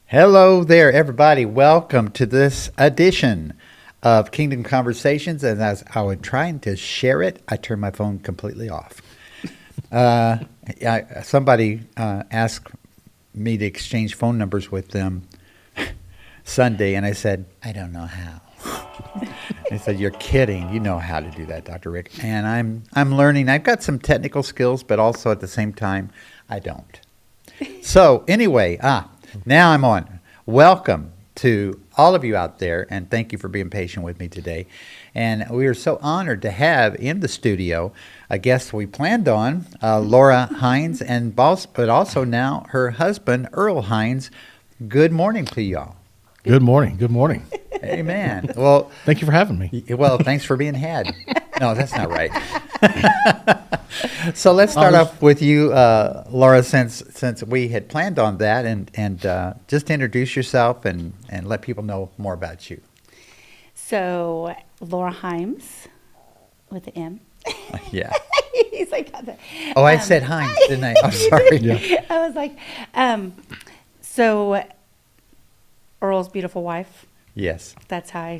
Hello there, everybody. Welcome to this edition of Kingdom Conversations. And as I was trying to share it, I turned my phone completely off. Somebody asked me to exchange phone numbers with them Sunday, and I said, I don't know how. They said, "You're kidding. You know how to do that, Dr. Rick." And I'm learning. I've got some technical skills, but also at the same time, I don't. So anyway, now I'm on. Welcome to all of you out there, and thank you for being patient with me today. And we are so honored to have in the studio a guest we planned on, Laura Hines, but also now her husband, Earl Hines. Good morning to y'all. Good morning. Good morning. Amen. Well, thank you for having me. Well, thanks for being had. No, that's not right. So let's start off with you, Laura, since we had planned on that, and just introduce yourself and let people know more about you. So, Laura Himes with an M. Yeah. He's like, oh, I said Hines, didn't I? I'm sorry. Yeah. I was like, so Earl's beautiful wife. Yes. That's how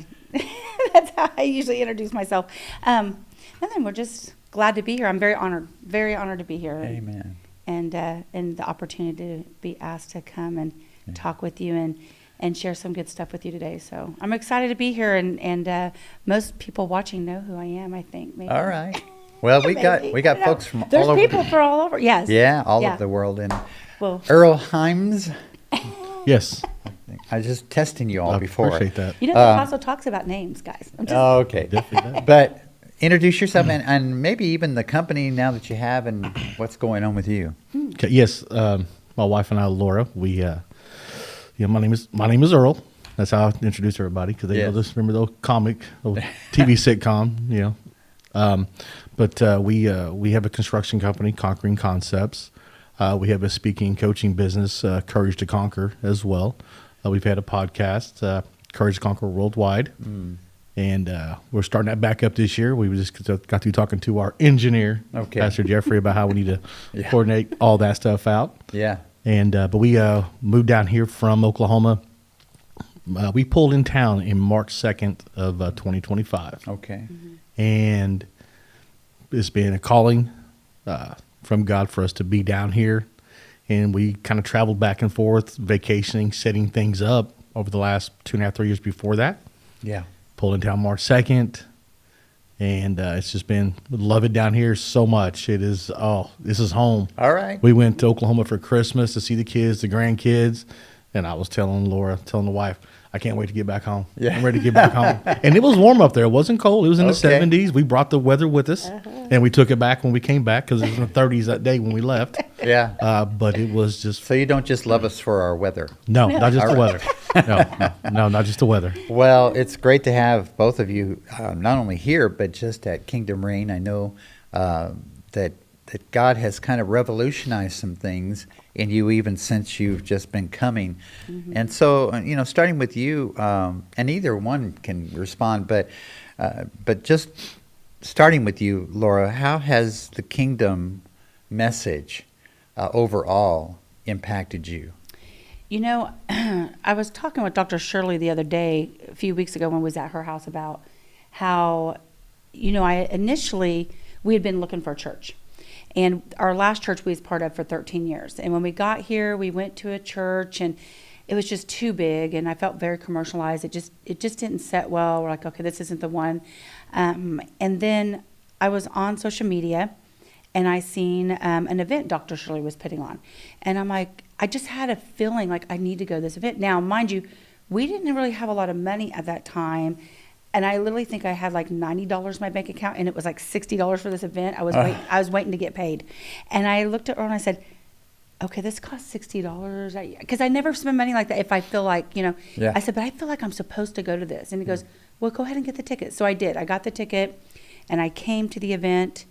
I usually introduce myself. And then we're just glad to be here. I'm very honored to be here. Amen. And the opportunity to be asked to come and talk with you and share some good stuff with you today. So I'm excited to be here, and most people watching know who I am, I think. Maybe. All right. Well, we got folks from There's all over. people from all over. Yes. Yeah, all of the world. And Well, Earl Himes, Yes. I was just testing you all I before. appreciate that. the apostle talks about names, guys. I'm just, Oh, okay. Definitely that. But introduce yourself and maybe even the company now that you have and what's going on with you. Okay, yes. My wife and I, Laura, my name is Earl. That's how I introduce everybody because they Yes. know this. Remember the old TV sitcom, But we have a construction company, Conquering Concepts. We have a speaking coaching business, Courage to Conquer, as well. We've had a podcast, Courage to Conquer Worldwide. And we're starting that back up this year. We just got through talking to our engineer, Pastor Jeffrey, about how we need to coordinate all that stuff out. Yeah. And but we moved down here from Oklahoma. We pulled in town in March 2nd of 2025. Okay. And it's been a calling from God for us to be down here. And we kind of traveled back and forth, vacationing, setting things up over the last 2.5, 3 years before that. Yeah. Pulled in town March 2nd. And it's just been, love it down here so much. It is, this is home. All right. We went to Oklahoma for Christmas to see the kids, the grandkids. And I was telling the wife, I can't wait to get back home. Yeah. I'm ready to get back home. And it was warm up there. It wasn't cold. It was in the Okay. 70s. We brought the weather with us. And we took it back when we came back because it was in the 30s that day when we left. Yeah. But it was just, So you don't just love us for our weather. not just All the right. weather. No, not just the weather. Well, it's great to have both of you, not only here, but just at Kingdom Reign. I know that God has kind of revolutionized some things in you even since you've just been coming. Mm-hmm. And so, starting with you, and either one can respond, but just starting with you, Laura, how has the kingdom message overall impacted you? I was talking with Dr. Shirley the other day, a few weeks ago when we was at her house about how, we had been looking for a church. And our last church we was part of for 13 years. And when we got here, we went to a church and it was just too big and I felt very commercialized. It just didn't set well. We're like, okay, this isn't the one. And then I was on social media and I seen an event Dr. Shirley was putting on. And I'm like, I just had a feeling like I need to go to this event. Now, mind you, we didn't really have a lot of money at that time. And I literally think I had like $90 in my bank account, and it was like $60 for this event. I was waiting to get paid. And I looked at Earl and I said, okay, this costs $60. Because I never spend money like that if I feel like, Yeah. I said, but I feel like I'm supposed to go to this. And he goes, well, go ahead and get the ticket. So I did. I got the ticket, and I came to the event.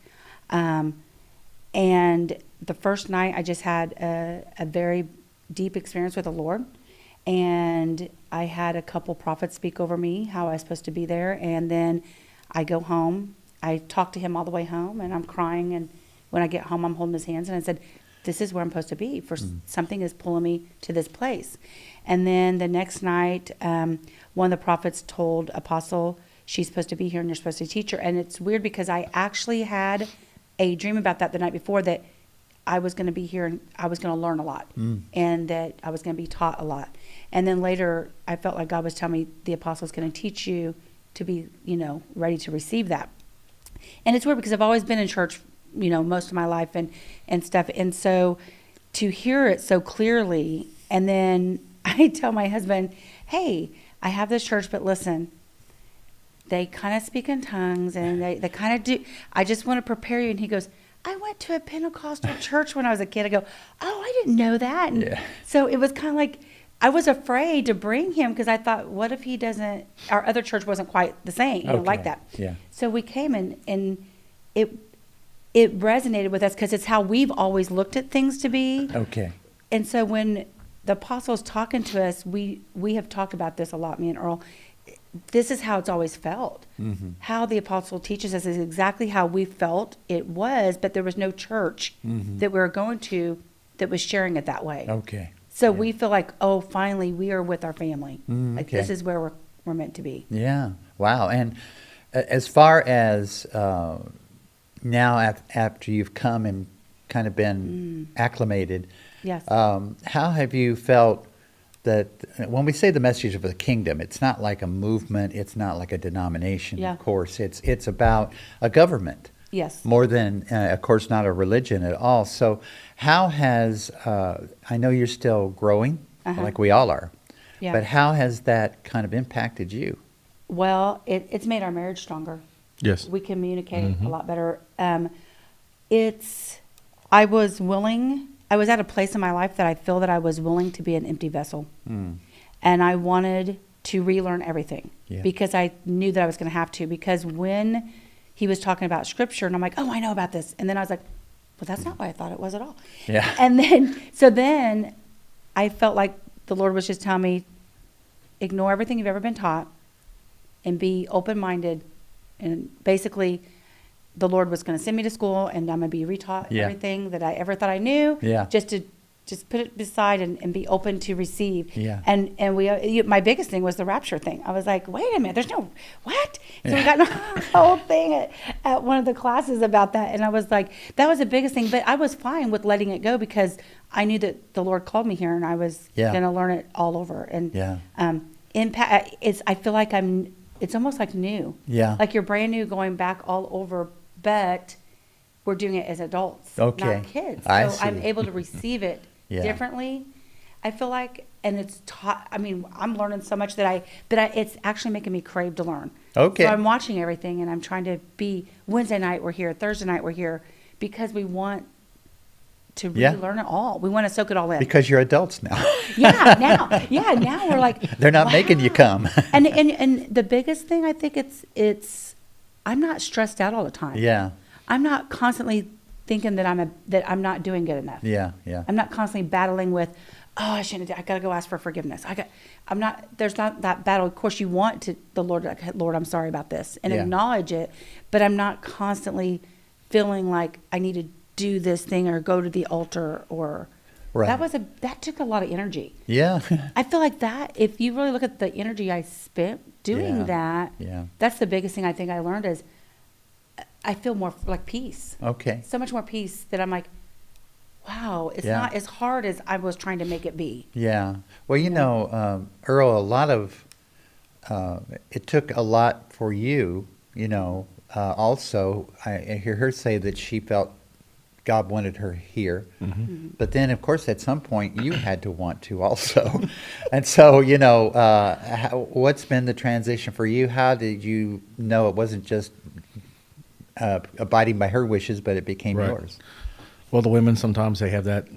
And the first night, I just had a very deep experience with the Lord. And I had a couple prophets speak over me, how I was supposed to be there. And then I go home. I talk to him all the way home, and I'm crying. And when I get home, I'm holding his hands. And I said, this is where I'm supposed to be. Something is pulling me to this place. And then the next night, one of the prophets told Apostle, she's supposed to be here and you're supposed to teach her. And it's weird because I actually had a dream about that the night before, that I was going to be here and I was going to learn a lot and that I was going to be taught a lot. And then later I felt like God was telling me the apostle's going to teach you to be, ready to receive that. And it's weird because I've always been in church, most of my life and stuff. And so to hear it so clearly, and then I tell my husband, hey, I have this church, but listen, they kind of speak in tongues and they kind of do. I just want to prepare you. And he goes, I went to a Pentecostal church when I was a kid. I go, oh, I didn't know that. And so it was kind of like, I was afraid to bring him because I thought, what if he doesn't, our other church wasn't quite the same, like that. Yeah. So we came and it resonated with us because it's how we've always looked at things to be. Okay. And so when the apostle's talking to us, we have talked about this a lot, me and Earl. This is how it's always felt. Mm-hmm. How the apostle teaches us is exactly how we felt it was, but there was no church that we were going to that was sharing it that way. Okay. So we feel like, oh, finally we are with our family. Like okay. this is where we're meant to be. Yeah. Wow. And as far as now, after you've come and kind of been acclimated, Yes. how have you felt that when we say the message of the kingdom, it's not like a movement, it's not like a denomination, Yeah. of course. It's about a government. Yes. More than, of course, not a religion at all. So how has, I know you're still growing, like we all are, Yeah. but how has that kind of impacted you? Well, it's made our marriage stronger. Yes. We communicate a lot better. I was at a place in my life that I feel that I was willing to be an empty vessel. And I wanted to relearn everything because I knew that I was going to have to, because when he was talking about scripture and I'm like, oh, I know about this. And then I was like, well, that's not what I thought it was at all. Yeah. And then I felt like the Lord was just telling me, ignore everything you've ever been taught and be open-minded. And basically, the Lord was going to send me to school and I'm going to be retaught everything that I ever thought I knew. Yeah. Just put it beside and be open to receive. Yeah. And my biggest thing was the rapture thing. I was like, wait a minute, there's no, what? So we got a whole thing at one of the classes about that. And I was like, that was the biggest thing. But I was fine with letting it go because I knew that the Lord called me here and I was going to learn it all over. And impact, I feel like it's almost like new. Yeah. Like you're brand new going back all over, but we're doing it as adults, not kids. So I'm able to receive it differently, I feel like, and it's taught. I mean, I'm learning so much that it's actually making me crave to learn. Okay. So I'm watching everything, and I'm trying to be. Wednesday night we're here, Thursday night we're here, because we want to really learn it all. We want to soak it all in. Because you're adults now. Now we're like, They're not making you come. and the biggest thing I think it's I'm not stressed out all the time. Yeah. I'm not constantly thinking that I'm not doing good enough. Yeah. Yeah. I'm not constantly battling with, oh, I shouldn't have, I got to go ask for forgiveness. There's not that battle. Of course, you want to, the Lord, like, Lord, I'm sorry about this, and acknowledge it, but I'm not constantly feeling like I need to do this thing or go to the altar or, that took a lot of energy. Yeah. I feel like that, if you really look at the energy I spent doing that, that's the biggest thing I think I learned is I feel more like peace. Okay. So much more peace that I'm like, wow, it's not as hard as I was trying to make it be. Yeah. Well, you know, Earl, a lot of, it took a lot for you, also, I hear her say that she felt God wanted her here. Mm-hmm. But then, of course, at some point, you had to want to also. And so, what's been the transition for you? How did you know it wasn't just abiding by her wishes, but it became yours? Well, the women sometimes they have that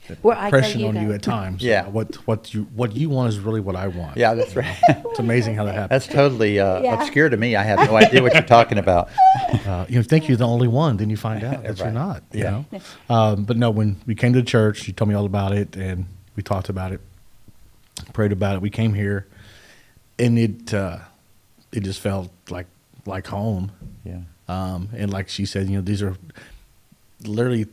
impression on you at times. Yeah. What you want is really what I want. Yeah, that's right. It's amazing how that happens. That's totally obscure to me. I have no idea what you're talking about. You think you're the only one, then you find out that you're not. You know? But no, when we came to the church, you told me all about it, and we talked about it, prayed about it. We came here, and it just felt like home. Yeah. And like she said, these are literally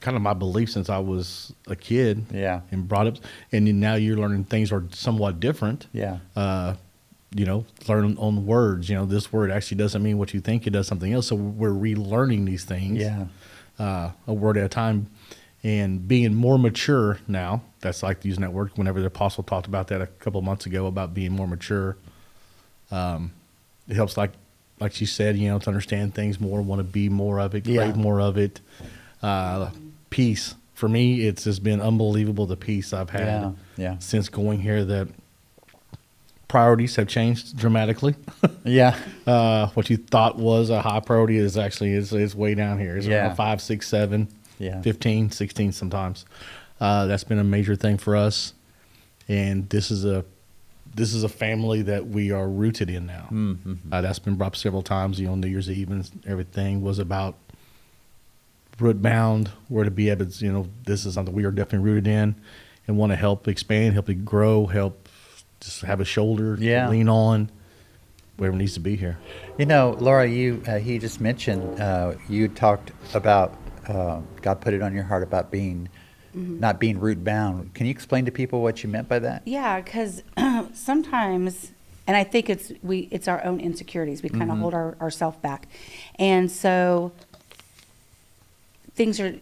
kind of my belief since I was a kid. Yeah. And brought up, and then now you're learning things are somewhat different. Yeah. Learn on words. This word actually doesn't mean what you think it does, something else. So we're relearning these things. Yeah. A word at a time, and being more mature now. That's like using that word. Whenever the apostle talked about that a couple of months ago about being more mature, it helps, like she said, to understand things more, want to be more of it, crave more of it. Peace for me, it's just been unbelievable, the peace I've had since going here. That priorities have changed dramatically. Yeah. What you thought was a high priority is actually is way down here. It's around 5, 6, 7, 15, 16 sometimes. That's been a major thing for us, and this is a family that we are rooted in now. Mm-hmm. That's been brought up several times. New Year's Eve and everything was about root bound. We're to be able to, this is something we are definitely rooted in, and want to help expand, help it grow, help just have a shoulder to lean on, wherever needs to be here. Laura, he just mentioned you talked about God put it on your heart about being not being root bound. Can you explain to people what you meant by that? Yeah, because sometimes, and I think it's our own insecurities. We kind of hold ourselves back, and so things are,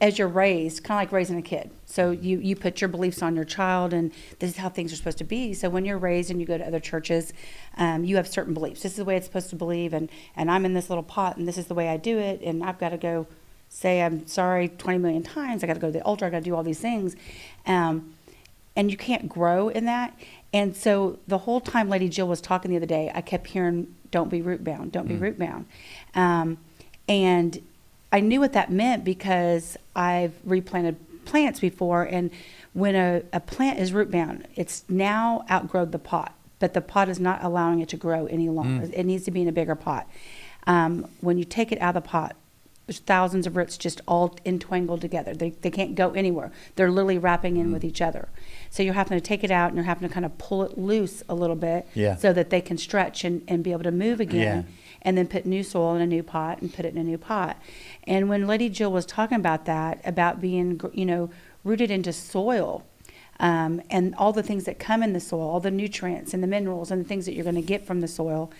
as you're raised, kind of like raising a kid. So you put your beliefs on your child, and this is how things are supposed to be. So when you're raised and you go to other churches, you have certain beliefs. This is the way it's supposed to believe, and I'm in this little pot, and this is the way I do it, and I've got to go say I'm sorry 20 million times. I got to go to the altar. I got to do all these things, and you can't grow in that. And so the whole time Lady Jill was talking the other day, I kept hearing, "Don't be root bound. Don't be root bound," and I knew what that meant because I've replanted plants before, and when a plant is root bound, it's now outgrown the pot, but the pot is not allowing it to grow any longer. It needs to be in a bigger pot. When you take it out of the pot, there's thousands of roots just all entwined together. They can't go anywhere. They're literally wrapping in with each other. So you're having to take it out, and you're having to kind of pull it loose a little bit so that they can stretch and be able to move again. Yeah. And then put new soil in a new pot and put it in a new pot. And when Lady Jill was talking about that, about being, rooted into soil, and all the things that come in the soil, all the nutrients and the minerals and the things that you're going to get from the soil,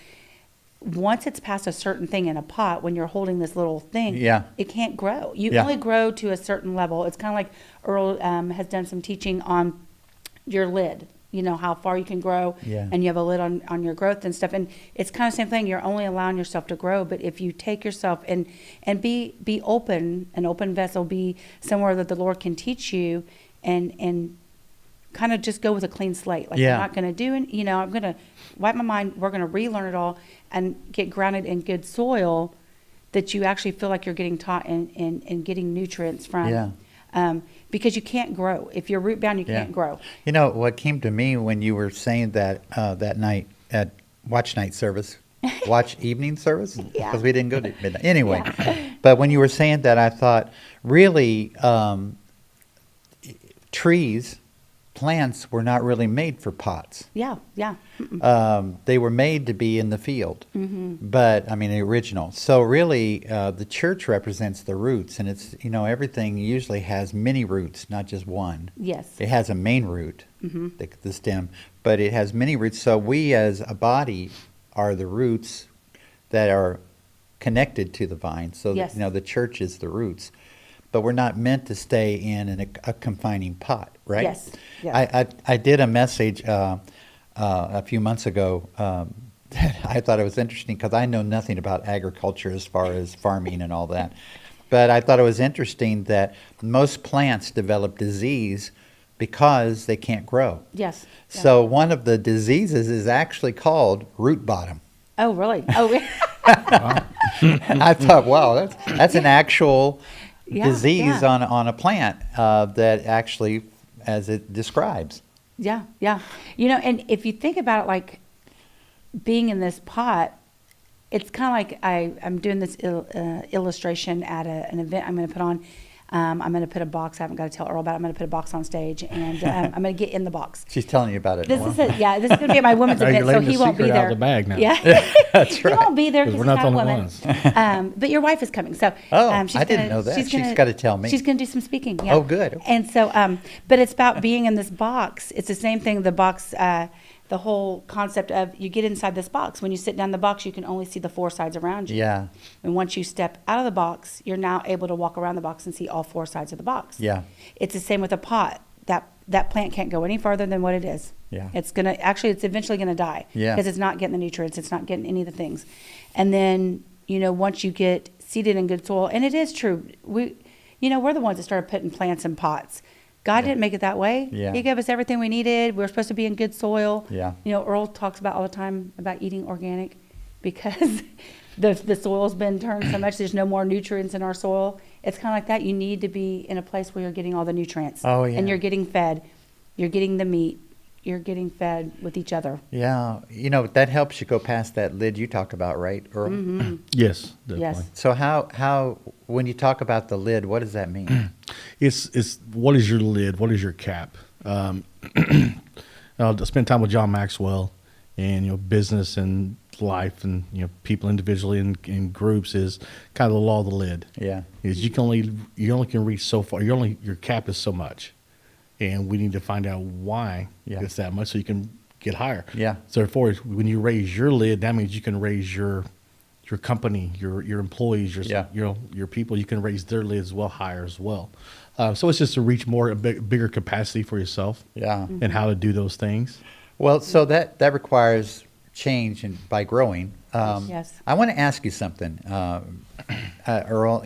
once it's past a certain thing in a pot, when you're holding this little thing, it can't grow. You only grow to a certain level. It's kind of like Earl has done some teaching on your lid. How far you can grow, and you have a lid on your growth and stuff. And it's kind of the same thing. You're only allowing yourself to grow, but if you take yourself and be open, an open vessel, be somewhere that the Lord can teach you, and kind of just go with a clean slate. Like, I'm not going to do it. I'm going to wipe my mind. We're going to relearn it all and get grounded in good soil that you actually feel like you're getting taught and getting nutrients from. Yeah. Because you can't grow. If you're root bound, you can't grow. What came to me when you were saying that that night at watch night service, watch evening service, because we didn't go to midnight. Anyway, but when you were saying that, I thought, really, plants were not really made for pots. Yeah. They were made to be in the field, but the original. So really, the church represents the roots, and it's everything usually has many roots, not just one. Yes. It has a main root, the stem, but it has many roots. So we, as a body, are the roots that are connected to the vine. So the church is the roots, but we're not meant to stay in a confining pot, right? Yes. I did a message a few months ago that I thought it was interesting because I know nothing about agriculture as far as farming and all that. But I thought it was interesting that most plants develop disease because they can't grow. Yes. Yeah. So one of the diseases is actually called root bottom. Oh, really? Oh, And I thought, wow, that's an actual disease on a plant that actually, as it describes. Yeah. And if you think about it, like being in this pot, it's kind of like I'm doing this illustration at an event I'm going to put on. I'm going to put a box. I haven't got to tell Earl about it. I'm going to put a box on stage, and I'm going to get in the box. She's telling you about it. This is this is going to be at my women's Now you're event, so letting he the won't be secret there. out of the bag now. Yeah, That's right. He won't be there 'Cause because we're he's not half the only women. ones. But your wife is coming, so Oh, she's I didn't gonna- know that. She's gonna- gotta tell me. She's going to do some speaking. Yeah. Oh, good. Okay. And so, but it's about being in this box. It's the same thing. The box. The whole concept of you get inside this box. When you sit down in the box, you can only see the four sides around you. Yeah. And once you step out of the box, you're now able to walk around the box and see all four sides of the box. Yeah. It's the same with a pot. That plant can't go any farther than what it is. Yeah. It's eventually gonna die. Yeah. Because it's not getting the nutrients, it's not getting any of the things. And then, once you get seeded in good soil, and it is true, we're the ones that started putting plants in pots. God didn't make it that way. Yeah. He gave us everything we needed. We were supposed to be in good soil. Yeah. Earl talks about all the time about eating organic because the soil's been turned so much, there's no more nutrients in our soil. It's kind of like that. You need to be in a place where you're getting all the nutrients. Oh, yeah. And you're getting fed. You're getting the meat. You're getting fed with each other. Yeah. That helps you go past that lid you talked about, right, Earl? Mm-hmm. Yes, definitely. Yes. So how when you talk about the lid, what does that mean? It's what is your lid? What is your cap? I'll spend time with John Maxwell, and business and life, and people individually and in groups is kind of the law of the lid. Yeah. Is you only can reach so far. Your cap is so much, and we need to find out why Yeah. it's that much so you can get higher. Yeah. So therefore, when you raise your lid, that means you can raise your company, your employees, Yeah. your people. You can raise their lids well higher as well. So it's just to reach bigger capacity for yourself. Yeah. And how to do those things. Well, so that requires change by growing. Yes. I want to ask you something, Earl.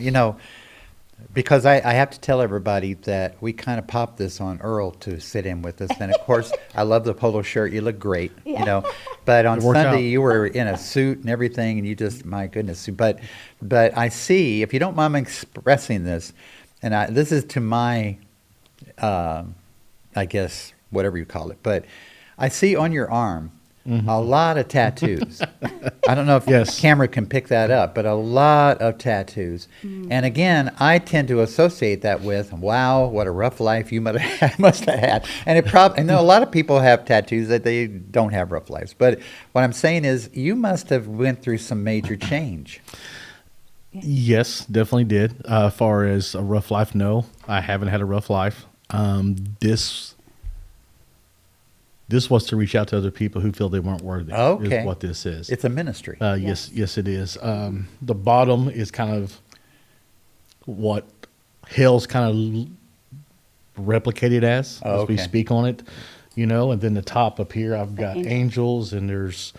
Because I have to tell everybody that we kind of popped this on Earl to sit in with us, and of course I love the polo shirt. You look great, But on It worked Sunday out. you were in a suit and everything, and you just, my goodness. But I see, if you don't mind me expressing this, and this is to my, I guess whatever you call it, but I see on your arm a lot of tattoos. I don't know if Yes. the camera can pick that up, but a lot of tattoos. And again, I tend to associate that with, wow, what a rough life you must have had. And I know a lot of people have tattoos that they don't have rough lives. But what I'm saying is, you must have went through some major change. Yes, definitely did. As far as a rough life, no, I haven't had a rough life. This was to reach out to other people who feel they weren't worthy. Okay. Is what this is. It's a ministry. Yes, it is. The bottom is kind of what hell's kind of replicated as we Okay. speak on it, and then the top up here, I've got angels. angels, and there's,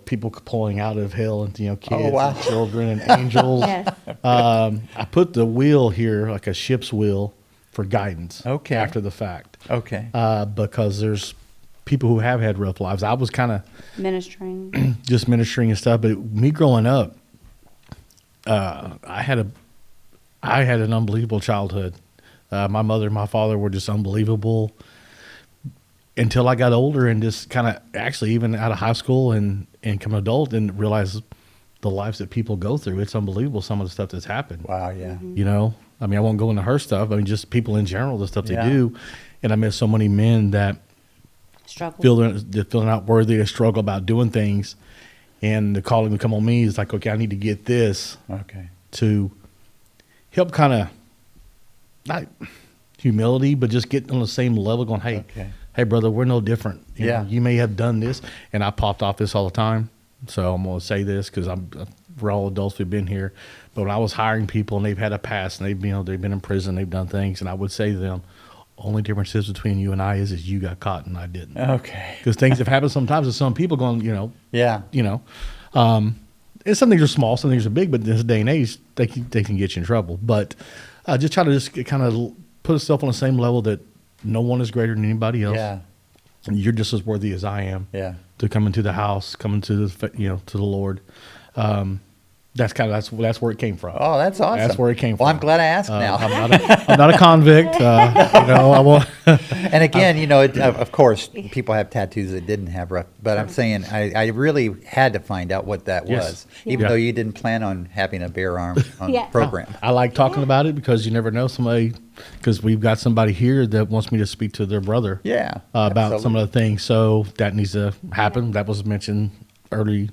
people pulling out of hell, and, kids wow. and children and angels. Yes. I put the wheel here, like a ship's wheel, for guidance. Okay. After the fact. Okay. Because there's people who have had rough lives. I was kind of Ministering. just ministering and stuff, but me growing up, I had an unbelievable childhood. My mother and my father were just unbelievable until I got older and just kind of actually even out of high school and become an adult and realize the lives that people go through. It's unbelievable, some of the stuff that's happened. Wow, yeah. I mean, I won't go into her stuff. I mean, just people in general, the stuff Yeah. they do. And I met so many men that Struggle. they're not worthy, they struggle about doing things. And the calling to come on me is like, okay, I need to get this Okay. to help kind of, not humility, but just get on the same level going, Okay. hey, brother, we're no different. You Yeah. know, you may have done this, and I popped off this all the time. So I'm going to say this because we're all adults, we've been here. But when I was hiring people and they've had a past and they've been in prison, they've done things, and I would say to them, only difference is between you and I is you got caught and I didn't. Okay. Because things have happened sometimes to some people going, Yeah. And some things are small, some things are big, but in this day and age, they can get you in trouble. But just try to just kind of put yourself on the same level that no one is greater than anybody else. Yeah. And you're just as worthy as I am Yeah. to come into the house, come into the to the Lord. That's where it came from. Oh, that's awesome. That's where it came Well, I'm from. glad I asked now. I'm not a convict. I won't. And again, of course, people have tattoos that didn't have rough, but I'm saying I really had to find out what that Yes. was, even Yeah. though you didn't plan on having a bare arm on Yeah. program. I like talking about it because you never know somebody. Because we've got somebody here that wants me to speak to their brother. Yeah, About some absolutely. of the things. So that needs to happen. That was mentioned early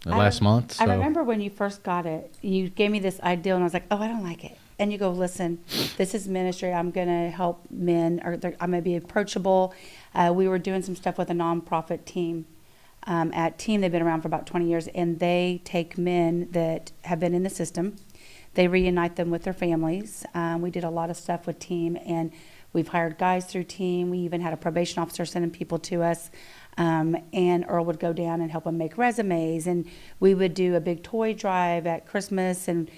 last month. So. I remember when you first got it, you gave me this idea, and I was like, "Oh, I don't like it." And you go, "Listen, this is ministry. I'm going to help men, or I'm going to be approachable." We were doing some stuff with a nonprofit team. At Team, they've been around for about 20 years, and they take men that have been in the system. They reunite them with their families. We did a lot of stuff with Team, and we've hired guys through Team. We even had a probation officer sending people to us. And Earl would go down and help them make resumes. And we would do a big toy drive at Christmas. And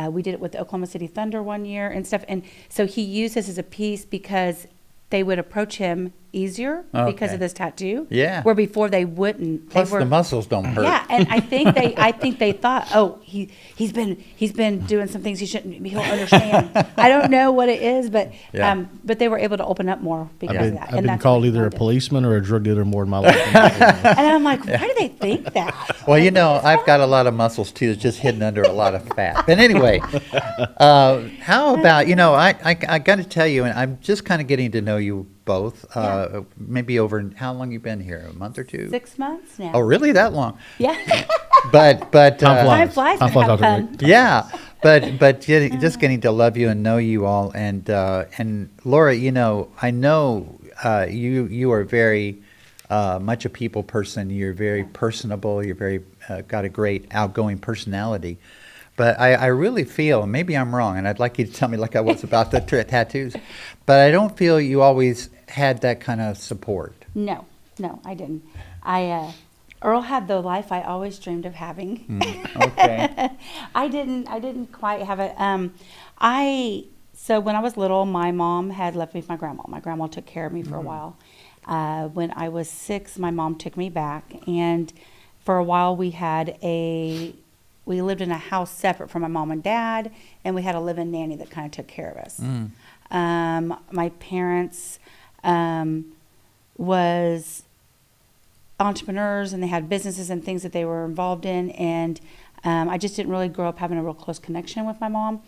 we did it with the Oklahoma City Thunder one year and stuff. And so he used this as a piece because they would approach him easier because Okay. of this tattoo. Yeah. Where before they wouldn't. Plus, they were, the muscles don't hurt. yeah, and I think they thought, oh, he's been doing some things he shouldn't. He'll understand. I don't know what it is, but Yeah. but they were able to open up more because of that. I've and been that's called what we either a wanted. policeman or a drug dealer more in my life. And I'm like, why do they think that? Well, I've got a lot of muscles too. It's just hidden under a lot of fat. But anyway, how about I got to tell you, and I'm just kind of getting to know you both. Maybe over how long you been here? A month or two? 6 months now. Oh, really? That long? Yeah. But Time flies Time when you flies, have Dr. fun. Rick. yeah, but just getting to love you and know you all, and Laura, I know you are very much a people person. You're very personable. You're very got a great outgoing personality. But I really feel, maybe I'm wrong, and I'd like you to tell me like I was about the tattoos, but I don't feel you always had that kind of support. No, I didn't. Earl had the life I always dreamed of having. Okay. I didn't quite have it. So when I was little, my mom had left me with my grandma. My grandma took care of me for a while. When I was 6, my mom took me back, and for a while we lived in a house separate from my mom and dad, and we had a live-in nanny that kind of took care of us. My parents was entrepreneurs, and they had businesses and things that they were involved in, and I just didn't really grow up having a real close connection with my mom.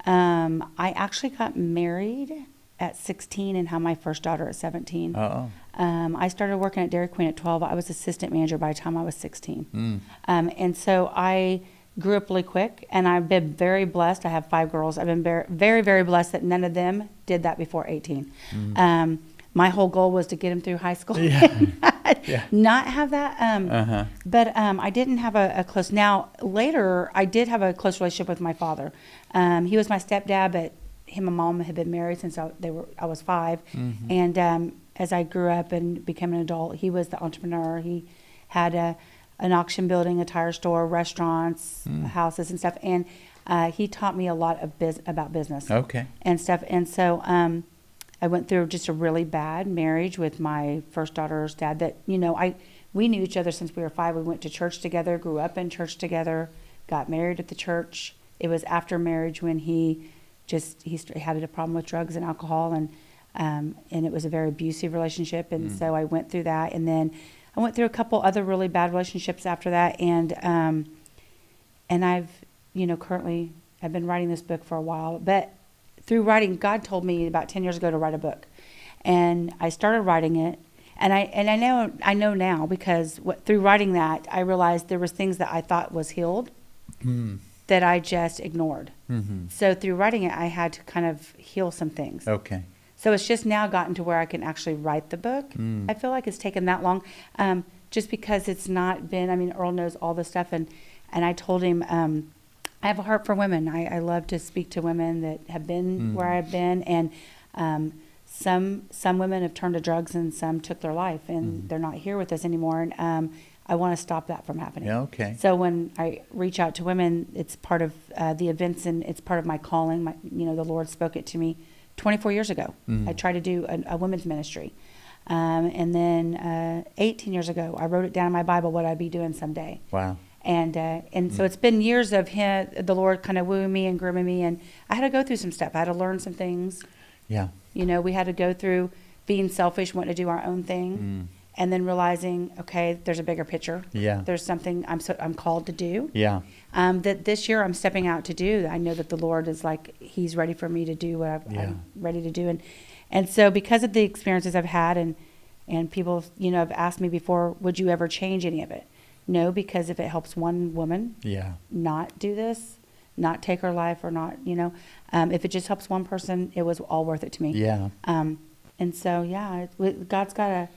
I actually got married at 16 and had my first daughter at 17. Oh. I started working at Dairy Queen at 12. I was assistant manager by the time I was 16. And so I grew up really quick, and I've been very blessed. I have 5 girls. I've been very, very, very blessed that none of them did that before 18. My whole goal was to get them through high school. Not have that. But I didn't have a close. Now, later, I did have a close relationship with my father. He was my stepdad, but him and mom had been married since I was 5. And as I grew up and became an adult, he was the entrepreneur. He had an auction building, a tire store, restaurants, houses and stuff. And he taught me a lot of about business. Okay. And stuff. And so I went through just a really bad marriage with my first daughter's dad that, we knew each other since we were 5. We went to church together, grew up in church together, got married at the church. It was after marriage when he had a problem with drugs and alcohol, and it was a very abusive relationship. And so I went through that, and then I went through a couple other really bad relationships after that. And I've, currently I've been writing this book for a while, but through writing, God told me about 10 years ago to write a book, and I started writing it. And I know now because through writing that, I realized there was things that I thought was healed that I just ignored. So through writing it, I had to kind of heal some things. Okay. So it's just now gotten to where I can actually write the book. I feel like it's taken that long, just because it's not been. I mean, Earl knows all this stuff, and I told him I have a heart for women. I love to speak to women that have been where I've been, and some women have turned to drugs, and some took their life, and they're not here with us anymore. And I want to stop that from happening. Yeah, okay. So when I reach out to women, it's part of the events, and it's part of my calling. The Lord spoke it to me 24 years ago. I tried to do a women's ministry. And then 18 years ago, I wrote it down in my Bible what I'd be doing someday. Wow. And so it's been years of the Lord kind of wooing me and grooming me, and I had to go through some stuff. I had to learn some things. Yeah. You know, we had to go through being selfish, wanting to do our own thing, and then realizing, okay, there's a bigger picture. Yeah. There's something I'm called to do. Yeah. That this year I'm stepping out to do. I know that the Lord is like, He's ready for me to do what Yeah. I'm ready to do. And so because of the experiences I've had, and people, you know, have asked me before, would you ever change any of it? No, because if it helps one woman Yeah. not do this, not take her life, or not, you know, if it just helps one person, it was all worth it to me. Yeah. And so, yeah, God's got a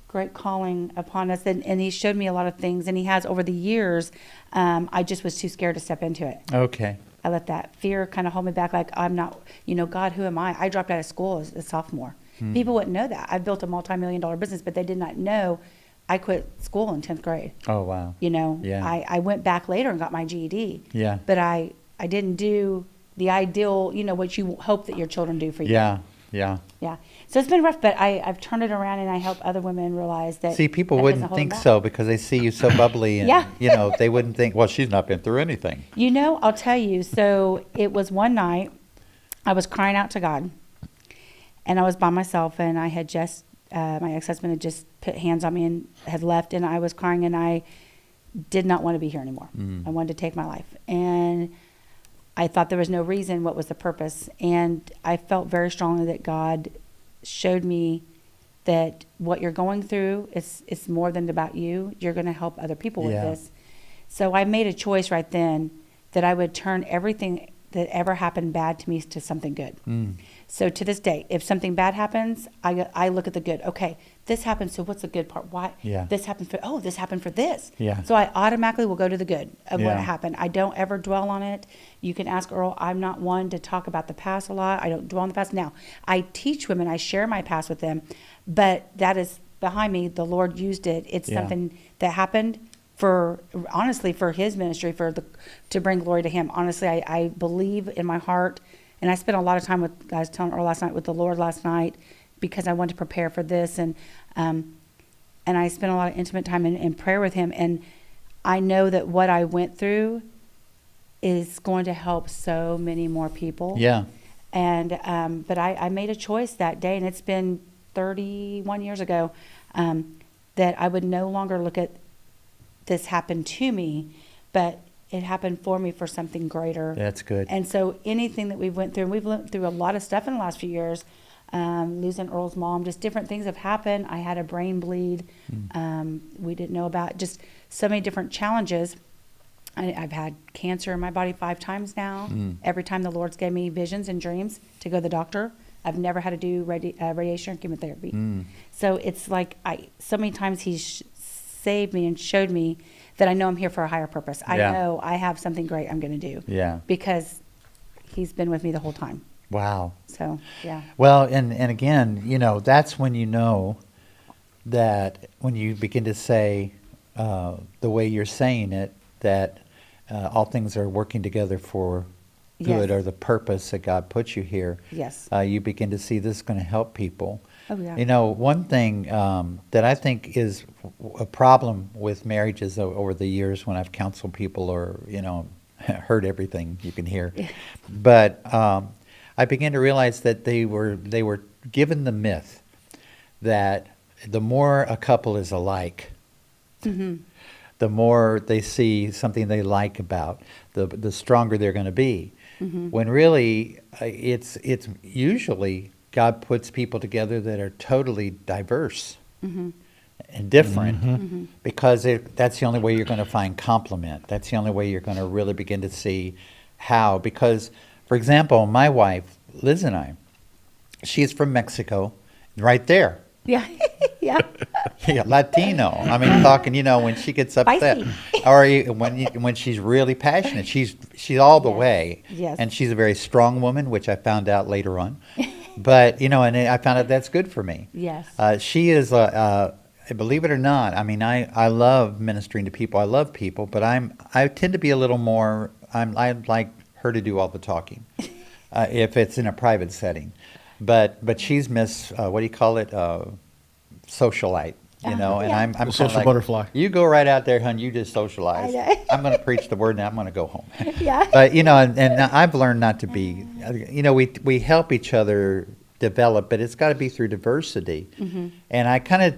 great calling upon us, and He showed me a lot of things, and He has over the years. I just was too scared to step into it. Okay. I let that fear kind of hold me back, like, I'm not, you know, God, who am I? I dropped out of school as a sophomore. People wouldn't know that. I built a multi-million-dollar business, but they did not know I quit school in 10th grade. Oh, wow. You know, Yeah. I went back later and got my GED. Yeah. But I didn't do the ideal, you know, what you hope that your children do for you. Yeah. Yeah. Yeah. So it's been rough, but I've turned it around, and I help other women realize that. See, people that doesn't wouldn't hold them think back. so because they see you so bubbly and, Yeah. you know, they wouldn't think, well, she's not been through anything. You know, I'll tell you. So it was one night, I was crying out to God, and I was by myself, and I had just, my ex-husband had just put hands on me and had left, and I was crying, and I did not want to be here anymore. I wanted to take my life. And I thought there was no reason, what was the purpose? And I felt very strongly that God showed me that what you're going through is more than about you. You're going to help other people with Yeah. this. So I made a choice right then that I would turn everything that ever happened bad to me to something good. So to this day, if something bad happens, I look at the good. Okay, this happened, so what's the good part? Why Yeah. this happened for? Oh, this happened for this. Yeah. So I automatically will go to the good of what Yeah. happened. I don't ever dwell on it. You can ask Earl. I'm not one to talk about the past a lot. I don't dwell on the past. Now, I teach women. I share my past with them, but that is behind me. The Lord used it. It's Yeah. something that happened for, honestly, for His ministry, to bring glory to Him. Honestly, I believe in my heart, and I spent a lot of time with, I was telling Earl last night, with the Lord last night, because I wanted to prepare for this, and I spent a lot of intimate time in prayer with Him, and I know that what I went through is going to help so many more people. Yeah. And but I made a choice that day, and it's been 31 years ago, that I would no longer look at this happen to me, but it happened for me for something greater. That's good. And so anything that we've went through, and we've went through a lot of stuff in the last few years, losing Earl's mom, just different things have happened. I had a brain bleed we didn't know about, just so many different challenges. I've had cancer in my body 5 times now. Every time the Lord's gave me visions and dreams to go to the doctor. I've never had to do radiation or chemotherapy. So it's like so many times He's saved me and showed me that I know I'm here for a higher purpose. I Yeah. know I have something great I'm going to do. Yeah. Because He's been with me the whole time. Wow. So, yeah. Well, and again, you know, that's when you know that when you begin to say the way you're saying it, that all things are working together for good, Yes. or the purpose that God put you here. Yes. You begin to see this is going to help people. Oh, yeah. You know, one thing that I think is a problem with marriages over the years when I've counseled people, or, you know, heard everything you can hear. But I began to realize that they were given the myth that the more a couple is alike, the more they see something they like about, the stronger they're going to be. When really it's usually God puts people together that are totally diverse and different, because that's the only way you're going to find complement. That's the only way you're going to really begin to see how. Because, for example, my wife, Liz, and I, she's from Mexico, right there. Yeah. Yeah. Yeah, Latino. I mean, talking, you know, when she gets upset, Spicy. or when she's really passionate, she's all the Yes. way. Yes. And she's a very strong woman, which I found out later on. But, you know, and I found out that's good for me. Yes. She is, believe it or not, I mean, I love ministering to people. I love people, but I tend to be a little more, I like her to do all the talking, if it's in a private setting. But she's Miss, what do you call it? Socialite. you know, and Yeah. I'm kinda social like, butterfly. You go right out there, hon, you just socialize. I know. I'm gonna preach the word and I'm gonna go home. Yeah. But, you know, and I've learned not to be, you know, we help each other develop, but it's gotta be through diversity. Mm-hmm. And I kind of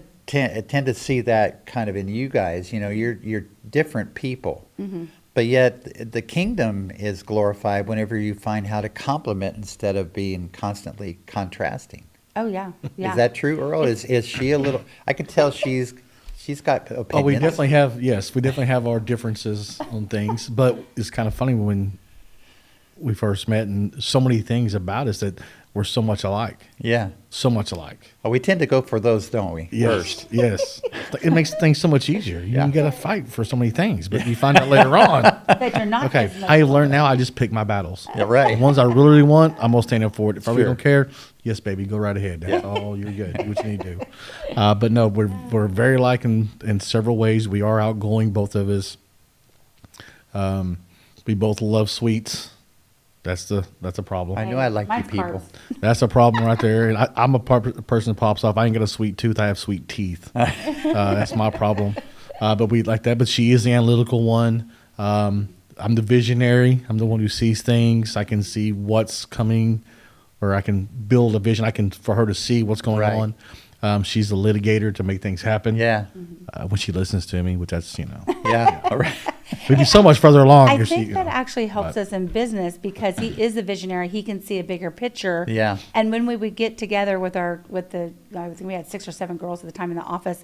tend to see that kind of in you guys, you know, you're different people. Mm-hmm. But yet the kingdom is glorified whenever you find how to complement instead of being constantly contrasting. Oh, yeah, yeah. Is that true, Earl? Is she a little? I can tell she's got opinions. Oh, we definitely have, yes, we definitely have our differences on things, but it's kind of funny when we first met and so many things about us that we're so much alike, Yeah. so much alike. Well, we tend to go for those, don't we? Yes, First. yes. It makes things so much easier. You Yeah. got to fight for so many things, but you find out later on. But you're not. Okay, as much I learned now I just pick my battles. Yeah, right. The ones I really, really want, I'm going to stand up for it. If I really Sure. don't care, yes, baby, go right ahead. That's all, you're good. Do what you need to do. But no, we're very alike in several ways. We are outgoing, both of us. We both love sweets. That's a problem. I know I like you Mine's people. carbs. That's a problem right there. And I'm a person that pops off. I ain't got a sweet tooth. I have sweet teeth. That's my problem. But we like that. But she is the analytical one. I'm the visionary. I'm the one who sees things. I can see what's coming, or I can build a vision. For her to see what's going Right. on. She's the litigator to make things happen. Yeah. When she listens to me, which that's Yeah. All right. we'd be so much further along. I if think she, that actually helps but- us in business because he is a visionary. He can see a bigger picture. Yeah. And when we would get together with I think we had 6 or 7 girls at the time in the office,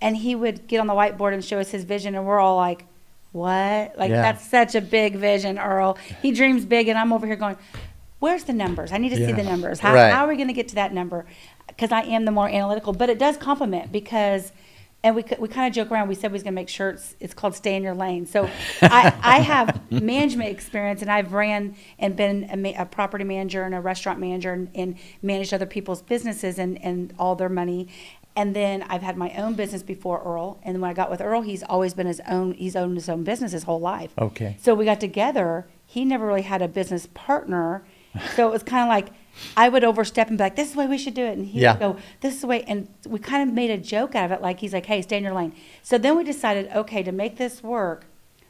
and he would get on the whiteboard and show us his vision, and we're all like, "What? Like Yeah. that's such a big vision, Earl. He dreams big," and I'm over here going, "Where's the numbers? I need to see Yeah. the numbers. How, Right. how are we going to get to that number?" Because I am the more analytical, but it does complement because. And we kind of joke around. We said we was going to make shirts. It's called "Stay in Your Lane." So I have management experience, and I've ran and been a property manager and a restaurant manager and managed other people's businesses and all their money. And then I've had my own business before Earl. And when I got with Earl, he's always been he's owned his own business his whole life. Okay. So we got together. He never really had a business partner. So it was kind of like I would overstep and be like, "This is the way we should do it." And he Yeah. would go, "This is the way." And we kind of made a joke out of it. Like he's like, "Hey, stay in your lane." So then we decided, okay, to make this work,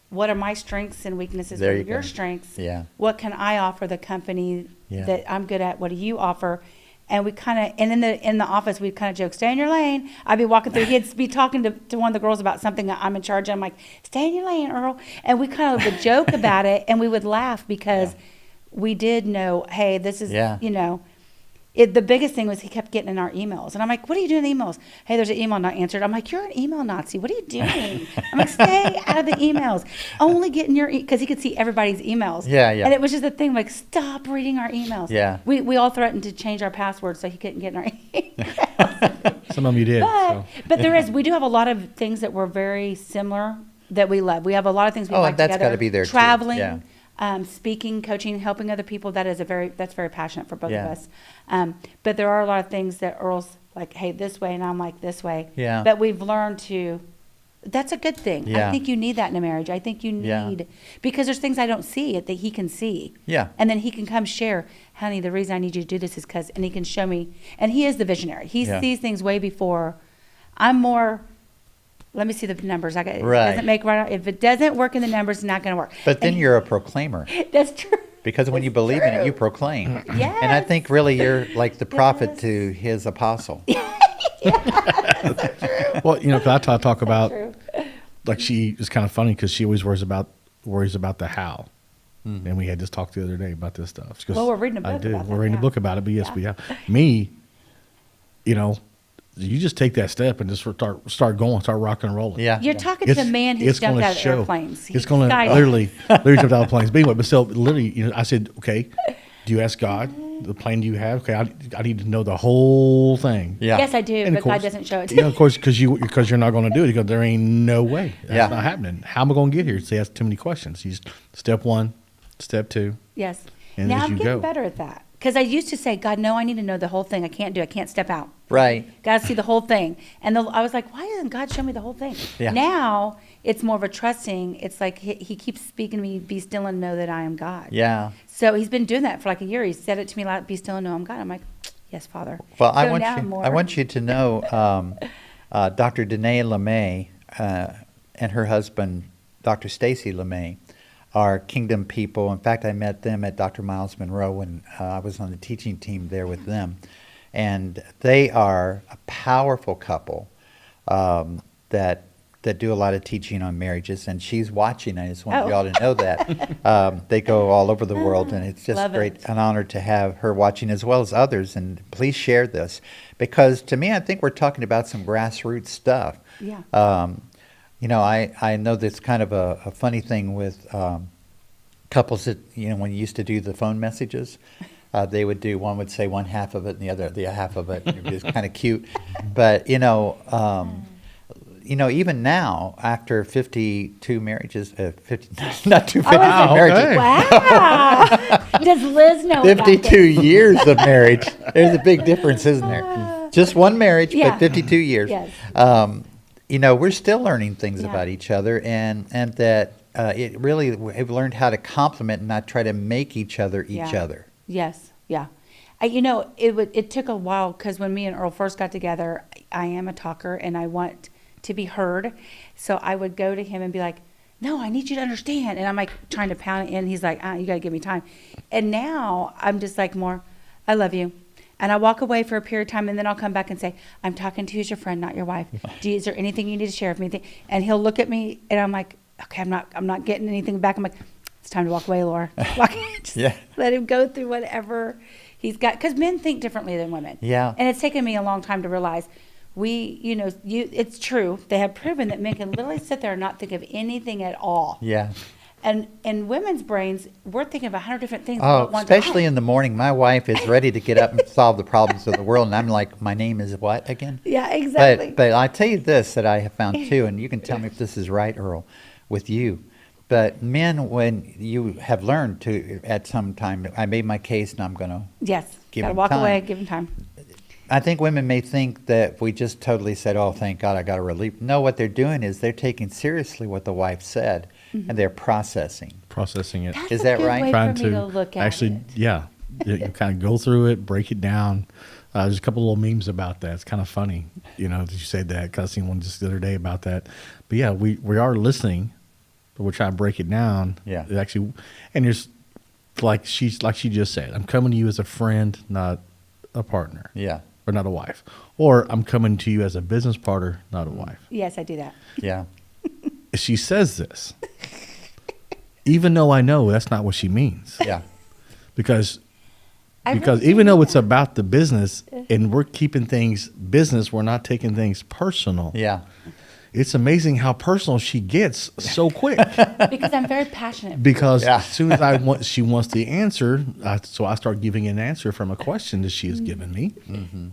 what are my strengths and weaknesses? There What are you your go. strengths? Yeah. What can I offer the company Yeah. that I'm good at? What do you offer? And we kind of, and in the office, we'd kind of joke, "Stay in your lane." I'd be walking through, he'd be talking to one of the girls about something that I'm in charge of. I'm like, "Stay in your lane, Earl." And we kind of would joke about it, and we would laugh because we did know, hey, this is, Yeah. you know, the biggest thing was he kept getting in our emails. And I'm like, "What are you doing in emails?" "Hey, there's an email not answered." I'm like, "You're an email Nazi. What are you doing?" I'm like, "Stay out of the emails. Only get in your," because he could see everybody's emails. Yeah, yeah. And it was just a thing like, stop reading our emails. Yeah. We all threatened to change our password so he couldn't get in our emails. Some of them you did. So. But we do have a lot of things that we're very similar that we love. We have a lot of things we Oh, like that's together. gotta be there, too. Traveling, Yeah. speaking, coaching, helping other people. That's very passionate for both Yeah. of us. But there are a lot of things that Earl's like, "Hey, this way," and I'm like, "This way." Yeah. But we've learned to. That's a good thing. Yeah. I think you need that in a marriage. I think you Yeah. need because there's things I don't see that he can see. Yeah. And then he can come share, "Honey, the reason I need you to do this is because," and he can show me. And he is the visionary. He Yeah. sees things way before. I'm more. Let me see the numbers. It Right. doesn't make right. If it doesn't work in the numbers, it's not going to work. But then And you're a proclaimer. that's true. Because when you believe in it, you proclaim. Yes. And I think really you're like the prophet Yes. to his apostle. Well, 'cause I talk about, True. like, she is kind of funny because she always worries about the how. And we had just talked the other day about this stuff. She goes, Well, we're reading a I book do. about We're that, reading yeah. a book about it, but yes, Yeah. we have. Me, you just take that step and just start going, start rocking and rolling. Yeah. You're talking to the man who's jumped gonna out of airplanes. It's going to skydived. literally jump out of planes. But anyway, but so literally, I said, okay, do you ask God the plane do you have? Okay, I need to know the whole thing. Yeah. Yes, I do, And but of course- God doesn't show it to Yeah, me. of course, because you're not going to do it. Because there ain't no way. That's Yeah. not happening. How am I going to get here? See, that's too many questions. He's step 1, step 2. Yes. And Now as I'm you getting go. better at that. Because I used to say, "God, no, I need to know the whole thing. I can't step out. Right. Got to see the whole thing." And I was like, "Why doesn't God show me the whole thing?" Yeah. Now it's more of a trusting. It's like he keeps speaking to me, "Be still and know that I am God." Yeah. So he's been doing that for like a year. He said it to me like, "Be still and know I'm God." I'm like, "Yes, Father." Well, I So want now you. I'm more- I want you to know. Dr. Danae LeMay and her husband, Dr. Stacy LeMay, are Kingdom people. In fact, I met them at Dr. Miles Monroe when I was on the teaching team there with them. And they are a powerful couple that do a lot of teaching on marriages. And she's watching. I just want y'all to know that. They go all over the world, and it's just Love great, it. an honor to have her watching as well as others. And please share this, because to me, I think we're talking about some grassroots stuff. Yeah. You know, I know that's kind of a funny thing with couples that, you know, when you used to do the phone messages, they would do, one would say one half of it and the other the half of it. It was kind of cute. But, you know, even now, after 52 marriages, 50, not 250 Wow, marriages, okay. Wow. Does Liz know about 52 this? years of marriage. There's a big difference, isn't there? Just one marriage, Yeah. but 52 years. Yes. You know, we're still learning things Yeah. about each other, and that it really, we've learned how to compliment and not try to make each other each Yeah. other. Yes, yeah. It took a while, because when me and Earl first got together, I am a talker and I want to be heard. So I would go to him and be like, no, I need you to understand. And I'm like trying to pound it in. He's like, you got to give me time. And now I'm just like more, I love you. And I walk away for a period of time, and then I'll come back and say, I'm talking to you as your friend, not your wife. Is there anything you need to share with me? And he'll look at me, and I'm like, okay, I'm not getting anything back. I'm like, it's time to walk away, Laura. Just Yeah. let him go through whatever he's got. Because men think differently than women. Yeah. And it's taken me a long time to realize it's true. They have proven that men can literally sit there and not think of anything at all. Yeah. And in women's brains, we're thinking of 100 different things. Oh, at one especially time. in the morning. My wife is ready to get up and solve the problems of the world, and I'm like, my name is what again? Yeah, exactly. But I tell you this that I have found too, and you can tell me if this is right, Earl, with you. But men, when you have learned to, at some time, I made my case, and I'm going to. Yes. Give Gotta him walk time. away, give him time. I think women may think that we just totally said, "Oh, thank God, I got a relief." No, what they're doing is they're taking seriously what the wife said, and they're processing. Processing it. That's Is a that good right? way Trying for me to to look at actually, it. yeah, you kind of go through it, break it down. There's a couple little memes about that. It's kind of funny, that you said that. 'Cause I seen one just the other day about that. But yeah, we are listening, but we're trying to break it down. Yeah. It actually, and there's like she just said, I'm coming to you as a friend, not a partner, Yeah, or not a wife, or I'm coming to you as a business partner, not a wife. Yes, I do that. yeah, She says this, even though I know that's not what she means, yeah, because I because really even do though it's that. about the business and we're keeping things business, we're not taking things personal. yeah. It's amazing how personal she gets so quick. Because I'm very passionate. Because Yeah. as soon as she wants the answer, so I start giving an answer from a question that she has given me. Mm-hmm.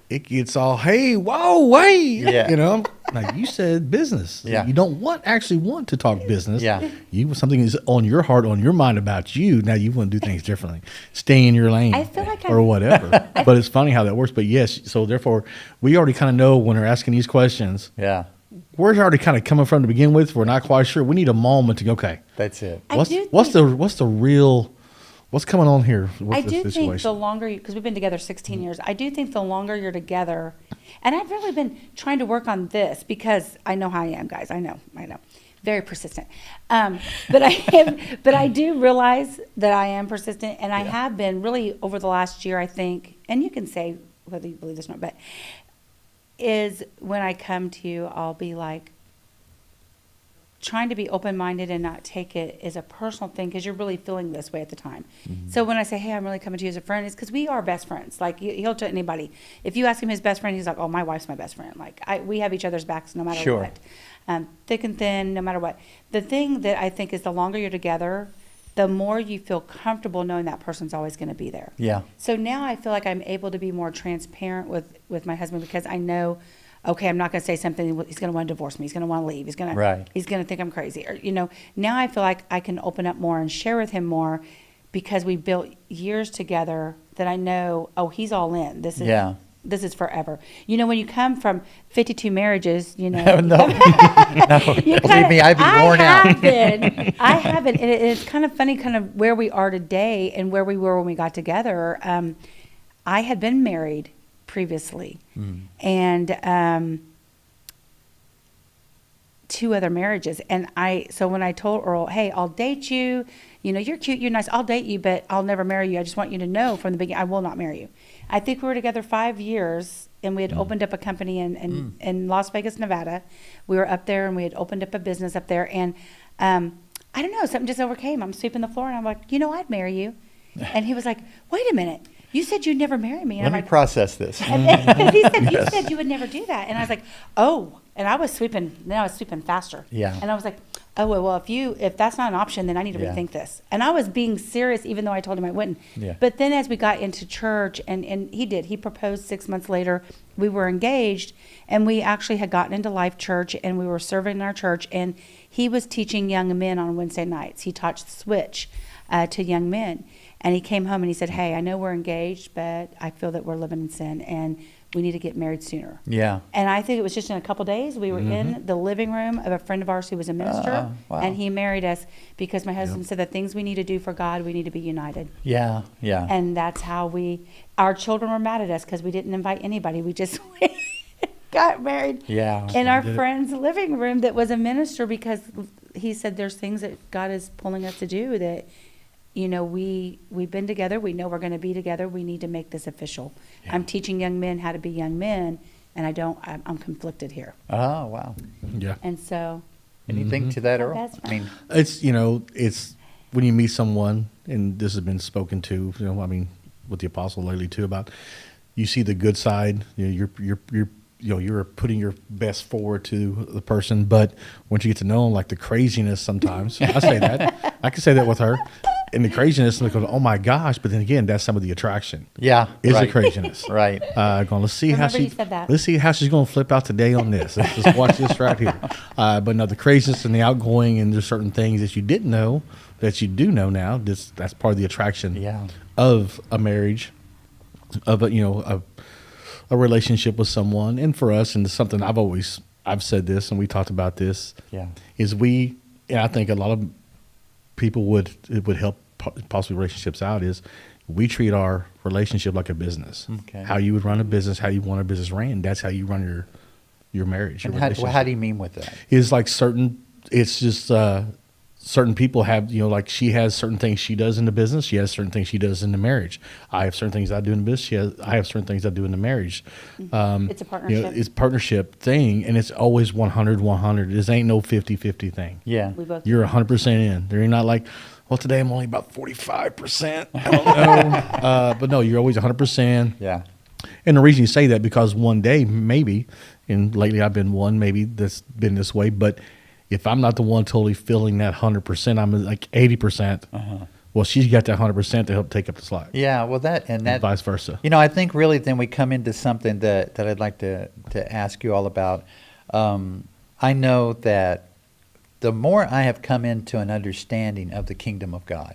It gets all, hey, whoa, wait, Yeah. Like you said, business. Yeah. You don't actually want to talk business. Yeah. Something is on your heart, on your mind about you. Now you want to do things differently. Stay in your lane. I feel like or whatever. But it's funny how that works. But yes, so therefore, we already kind of know when they're asking these questions. Yeah, We're already kind of coming from to begin with. We're not quite sure. We need a moment to go, okay, that's it. I what's do what's the real, what's coming on here with I this do think situation? the longer, because we've been together 16 years, I do think the longer you're together, and I've really been trying to work on this because I know how I am, guys. I know, very persistent. But I do realize that I am persistent, and I have been really over the last year, I think, and you can say whether you believe this or not, but is when I come to you, I'll be like, trying to be open-minded and not take it as a personal thing because you're really feeling this way at the time. So when I say, hey, I'm really coming to you as a friend, it's because we are best friends. Like, he'll tell anybody. If you ask him his best friend, he's like, oh, my wife's my best friend. Like, we have each other's backs no matter Sure. what. Thick and thin, no matter what. The thing that I think is the longer you're together, the more you feel comfortable knowing that person's always going to be there. Yeah, So now I feel like I'm able to be more transparent with my husband because I know, okay, I'm not going to say something. He's going to want to divorce me. He's going to want to leave. He's going Right. to think I'm crazy. Or, now I feel like I can open up more and share with him more because we built years together that I know, oh, he's all in. This is forever. When you come from 52 marriages, no, you believe me, I've been worn out. I haven't. And it's kind of funny, kind of where we are today and where we were when we got together. I had been married previously, and 2 other marriages. And so when I told Earl, hey, I'll date you, you're cute, you're nice, I'll date you, but I'll never marry you. I just want you to know from the beginning, I will not marry you. I think we were together 5 years, and we had opened up a company in Las Vegas, Nevada. We were up there, and we had opened up a business up there. And I don't know, something just overcame. I'm sweeping the floor, and I'm like, I'd marry you. And he was like, wait a minute. You said you'd never marry me. And Let I'm me like, process this. and he said, you said you would never do that. And I was like, oh. And I was sweeping faster. Yeah. And I was like, oh, well, if that's not an option, then I need to Yeah. rethink this. And I was being serious, even though I told him I wouldn't. Yeah. But then as we got into church, and he proposed 6 months later, we were engaged, and we actually had gotten into Life Church, and we were serving in our church, and he was teaching young men on Wednesday nights. He taught Switch to young men. And he came home and he said, hey, I know we're engaged, but I feel that we're living in sin, and we need to get married sooner. Yeah. And I think it was just in a couple days, we were in the living room of a friend of ours who was a minister, wow. and he married us because my husband said the things we need to do for God, we need to be united. Yeah. Yeah. And that's how our children were mad at us because we didn't invite anybody. We just got married Yeah. in our Did it. friend's living room that was a minister, because he said there's things that God is pulling us to do that, we've been together. We know we're going to be together. We need to make this official. Yeah. I'm teaching young men how to be young men, and I'm conflicted here. Oh, wow. Yeah. And so, Anything to that, Earl? That's I mean, It's it's when you meet someone, and this has been spoken to, with the apostle lately too, about you see the good side. You're putting your best forward to the person, but once you get to know them, like the craziness sometimes, I say that, I can say that with her, and the craziness, like, oh my gosh, but then again, that's some of the attraction. yeah. Is right. the craziness. Right. Let's see how Remember you said that. let's see how she's going to flip out today on this. Let's just watch this right here. But no, the craziness and the outgoing, and there's certain things that you didn't know that you do know now. That's part of the attraction Yeah. of a marriage, of a relationship with someone. And for us, and something I've said this, and we talked about this, Yeah. is and I think a lot of people it would help possibly relationships out, is we treat our relationship like a business. Okay. How you would run a business, how you want a business ran, that's how you run your marriage. Your And how relationship. do you mean with that? Is like certain people have, like she has certain things she does in the business. She has certain things she does in the marriage. I have certain things I do in the business. I have certain things I do in the marriage. it's a partnership. It's a partnership thing, and it's always 100-100. This ain't no 50-50 thing. Yeah. We both. You're 100% in. They're not like, well, today I'm only about 45%. I don't know. But no, you're always 100%. Yeah. And the reason you say that, because one day, maybe, and lately I've been one, maybe that's been this way, but if I'm not the one totally feeling that 100%, I'm like 80%. Well, she's got that 100% to help take up the slack. Yeah. Well, And vice versa. I think really then we come into something that I'd like to ask you all about. I know that the more I have come into an understanding of the kingdom of God,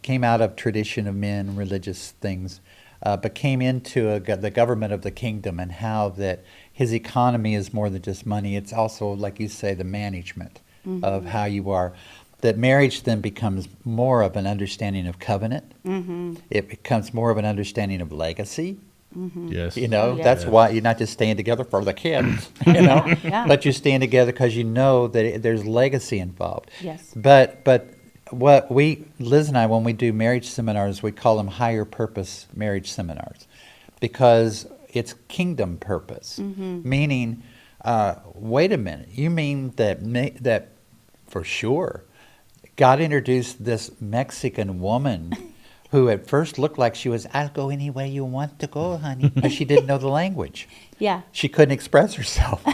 came out of tradition of men, religious things, but came into the government of the kingdom, and how that his economy is more than just money. It's also, like you say, the management of how you are. That marriage then becomes more of an understanding of covenant. It becomes more of an understanding of legacy. Yes. Yeah. That's why you're not just staying together for the kids, Yeah. but you're staying together because you know that there's legacy involved. Yes. But what Liz and I, when we do marriage seminars, we call them higher purpose marriage seminars, because it's kingdom purpose, meaning, wait a minute, you mean that for sure God introduced this Mexican woman who at first looked like she was, I'll go any way you want to go, honey, but she didn't know the language. Yeah. She couldn't express herself.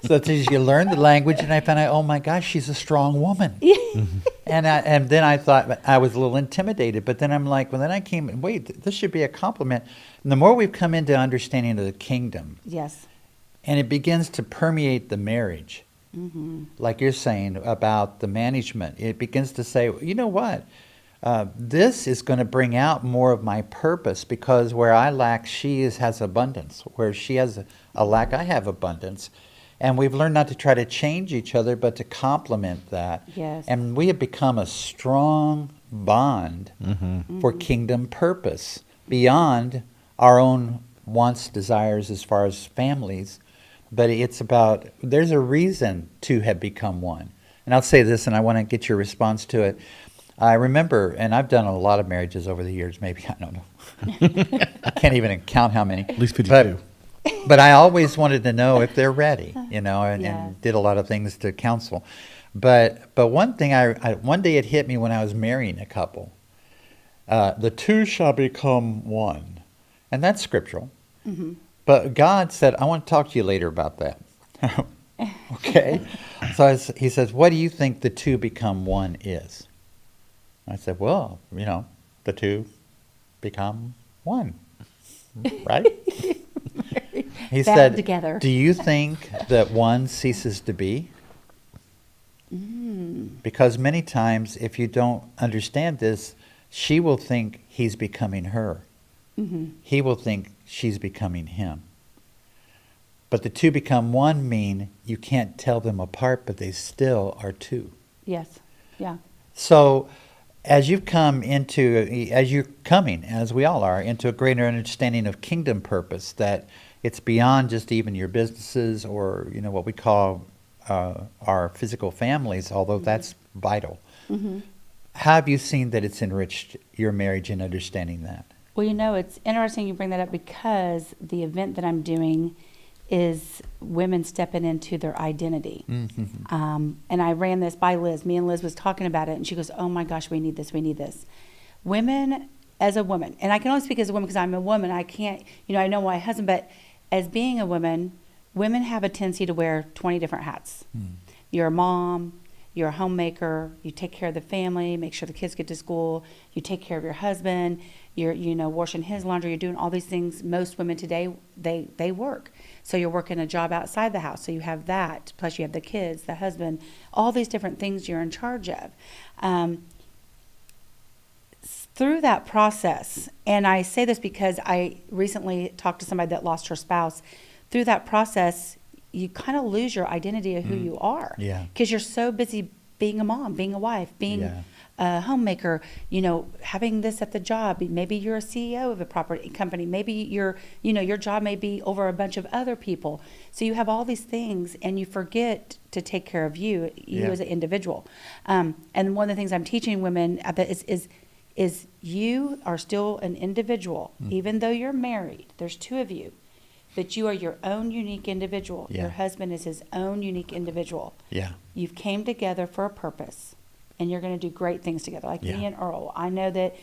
So as you learn the language, and I found out, oh my gosh, she's a strong woman. And then I thought, I was a little intimidated, but then I'm like, well, then I came, wait, this should be a compliment. And the more we've come into understanding of the kingdom, Yes. and it begins to permeate the marriage, like you're saying about the management, it begins to say, you know what? This is going to bring out more of my purpose, because where I lack, has abundance. Where she has a lack, I have abundance. And we've learned not to try to change each other, but to complement that. Yes. And we have become a strong bond for kingdom purpose beyond our own wants, desires as far as families, but it's about there's a reason two have become one. And I'll say this, and I want to get your response to it. I remember, and I've done a lot of marriages over the years, maybe, I don't know. I can't even count how many. At least 52. But I always wanted to know if they're ready, and Yes. did a lot of things to counsel. But one thing, one day it hit me when I was marrying a couple. The two shall become one. And that's scriptural. Mm-hmm. But God said, I want to talk to you later about that. Okay. So he says, what do you think the two become one is? I said, well, the two become one. Right? He Bound said, together. do you think that one ceases to be? Because many times, if you don't understand this, she will think he's becoming her. Mm-hmm. He will think she's becoming him. But the two become one mean you can't tell them apart, but they still are two. Yes. Yeah. So as you're coming, as we all are, into a greater understanding of kingdom purpose, that it's beyond just even your businesses or, what we call our physical families, although that's vital. Mm-hmm. How have you seen that it's enriched your marriage in understanding that? Well, it's interesting you bring that up because the event that I'm doing is women stepping into their identity. Mm-hmm. And I ran this by Liz. Me and Liz was talking about it, and she goes, oh my gosh, we need this, we need this. Women, as a woman, and I can only speak as a woman because I'm a woman. I can't, I know my husband, but as being a woman, women have a tendency to wear 20 different hats. You're a mom, you're a homemaker, you take care of the family, make sure the kids get to school, you take care of your husband, you're washing his laundry, you're doing all these things. Most women today, they work. So you're working a job outside the house, so you have that, plus you have the kids, the husband, all these different things you're in charge of. Through that process, and I say this because I recently talked to somebody that lost her spouse, through that process, you kind of lose your identity of who you are. Yeah. Because you're so busy being a mom, being a wife, being Yeah. a homemaker, having this at the job. Maybe you're a CEO of a property company. Maybe your job may be over a bunch of other people. So you have all these things and you forget to take care of you Yeah. as an individual. And one of the things I'm teaching women at that is you are still an individual, even though you're married. There's two of you. But you are your own unique individual. Yeah. Your husband is his own unique individual. Yeah. You've came together for a purpose, and you're going to do great things together. Like Yeah. me and Earl, I know that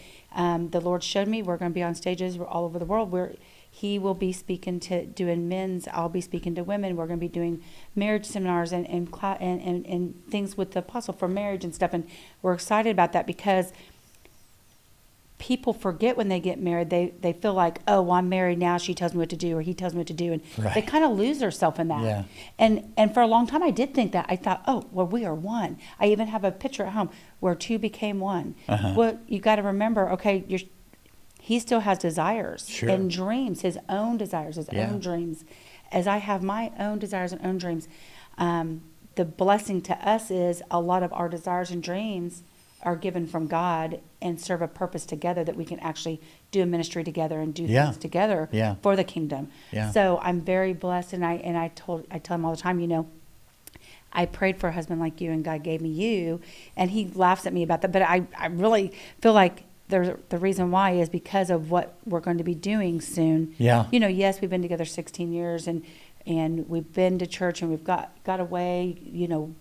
the Lord showed me we're going to be on stages all over the world where he will be speaking to doing men's. I'll be speaking to women. We're going to be doing marriage seminars and things with the apostle for marriage and stuff. And we're excited about that because people forget when they get married, they feel like, oh, well, I'm married now, she tells me what to do, or he tells me what to do, and Right. they kind of lose themselves in that. Yeah. And for a long time I did think that. I thought, oh, well, we are one. I even have a picture at home where two became one. Uh-huh. Well, you got to remember, okay, he still has desires Sure. and dreams, his own desires, his Yeah. own dreams. As I have my own desires and own dreams, the blessing to us is a lot of our desires and dreams are given from God and serve a purpose together that we can actually do a ministry together and do Yeah. things together Yeah. for the kingdom. Yeah. So I'm very blessed, and I tell him all the time, I prayed for a husband like you, and God gave me you, and he laughs at me about that. But I really feel like the reason why is because of what we're going to be doing soon. Yeah. Yes, we've been together 16 years, and we've been to church, and we've got away,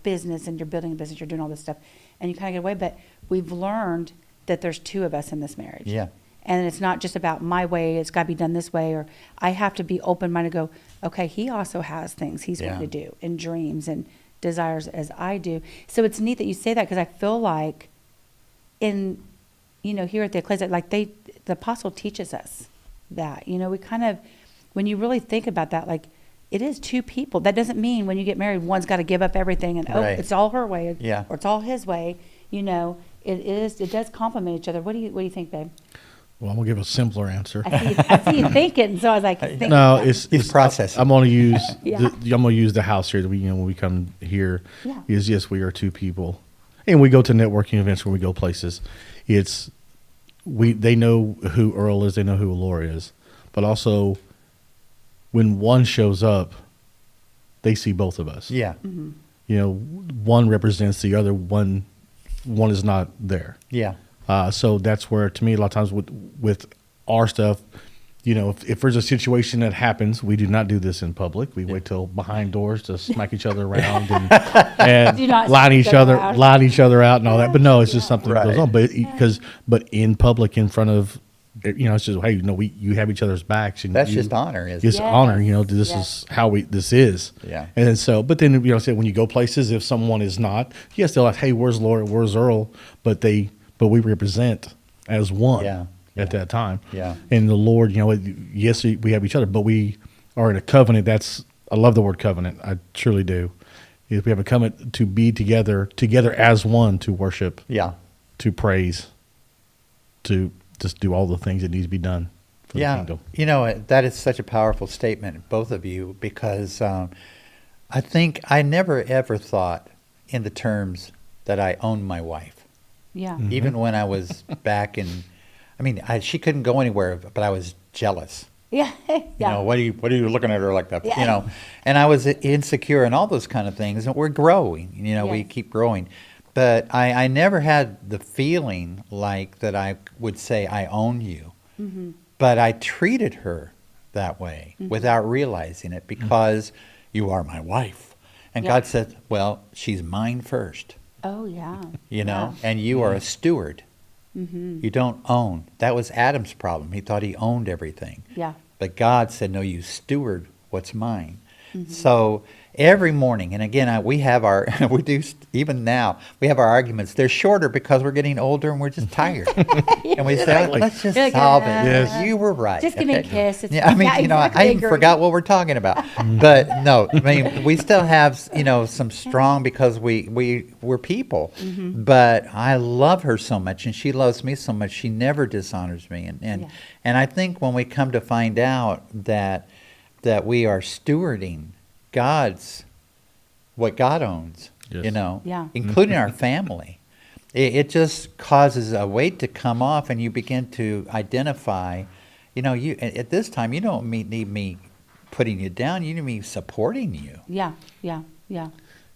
business, and you're building a business, you're doing all this stuff, and you kind of get away. But we've learned that there's two of us in this marriage. Yeah. And it's not just about my way, it's got to be done this way, or I have to be open-minded and go, okay, he also has things he's Yeah. going to do, and dreams and desires as I do. So it's neat that you say that, because I feel like here at the Ecclesia, like the apostle teaches us that, we kind of, when you really think about that, like, it is two people. That doesn't mean when you get married, one's got to give up everything and, Right. it's all her way, Yeah. or it's all his way. It does complement each other. What do you think, babe? Well, I'm gonna give a simpler answer. I see you thinking, so I was like, think No, about it. it's processing. I'm gonna use Yeah. I'm gonna use the house here that when we come here. Yeah. Is yes, we are two people, and we go to networking events when we go places. They know who Earl is, they know who Laura is, but also when one shows up, they see both of us. Yeah. You know, one represents the other. One is not there. Yeah. So that's where, to me, a lot of times with our stuff, you know, if there's a situation that happens, we do not do this in public. We wait till behind doors to smack each other around and Do not line smack each other around. line each other out and all that. But no, it's just something that goes Right. on. But in public, in front of, you know, it's just, hey, you know, you have each other's backs. And That's you- just honor, isn't It's it? Yes. honor. You know, this Yes. is how this is. Yeah. And then so, but then, you know, say when you go places, if someone is not, yes, they'll ask, hey, where's Laura? Where's Earl? But we represent as one Yeah. at that time. Yeah. And the Lord, you know, yes, we have each other, but we are in a covenant. I love the word covenant. I truly do. We have a covenant to be together as one, to worship, Yeah. to praise, to just do all the things that need to be done for the Yeah. kingdom. You know, that is such a powerful statement, both of you, because I think I never ever thought in the terms that I own my wife. Yeah. Even when I was back in, I mean, she couldn't go anywhere, but I was jealous. Yeah. You Yeah. know, what are you looking at her like that? Yeah. You know, and I was insecure and all those kind of things. And we're growing, you know, we Yes. keep growing. But I never had the feeling like that I would say, I own you. Mm-hmm. But I treated her that way without realizing it because you are my wife. And Yeah. God said, well, she's mine first, Oh, yeah. you know, Yeah. and you are a steward. Mm-hmm. You don't own. That was Adam's problem. He thought he owned everything. Yeah. But God said, no, you steward what's mine. Mm-hmm. So every morning, and again, we have our, even now, we have our arguments. They're shorter because we're getting older and we're just tired. And we say, Exactly. let's just You're like, solve it. Yes. You were right. Just give me a kiss. It's Yeah, I mean, fine. you know, Yeah, I even exactly. forgot what we're talking about. But no, I mean, we still have, you know, some strong because we're people. Mm-hmm. But I love her so much and she loves me so much. She never dishonors me. Yeah. And I think when we come to find out that we are stewarding what God owns, Yes. you know, Yeah. including our family, it just causes a weight to come off, and you begin to identify. You know, you at this time you don't need me putting you down. You need me supporting you. Yeah. Yeah. Yeah.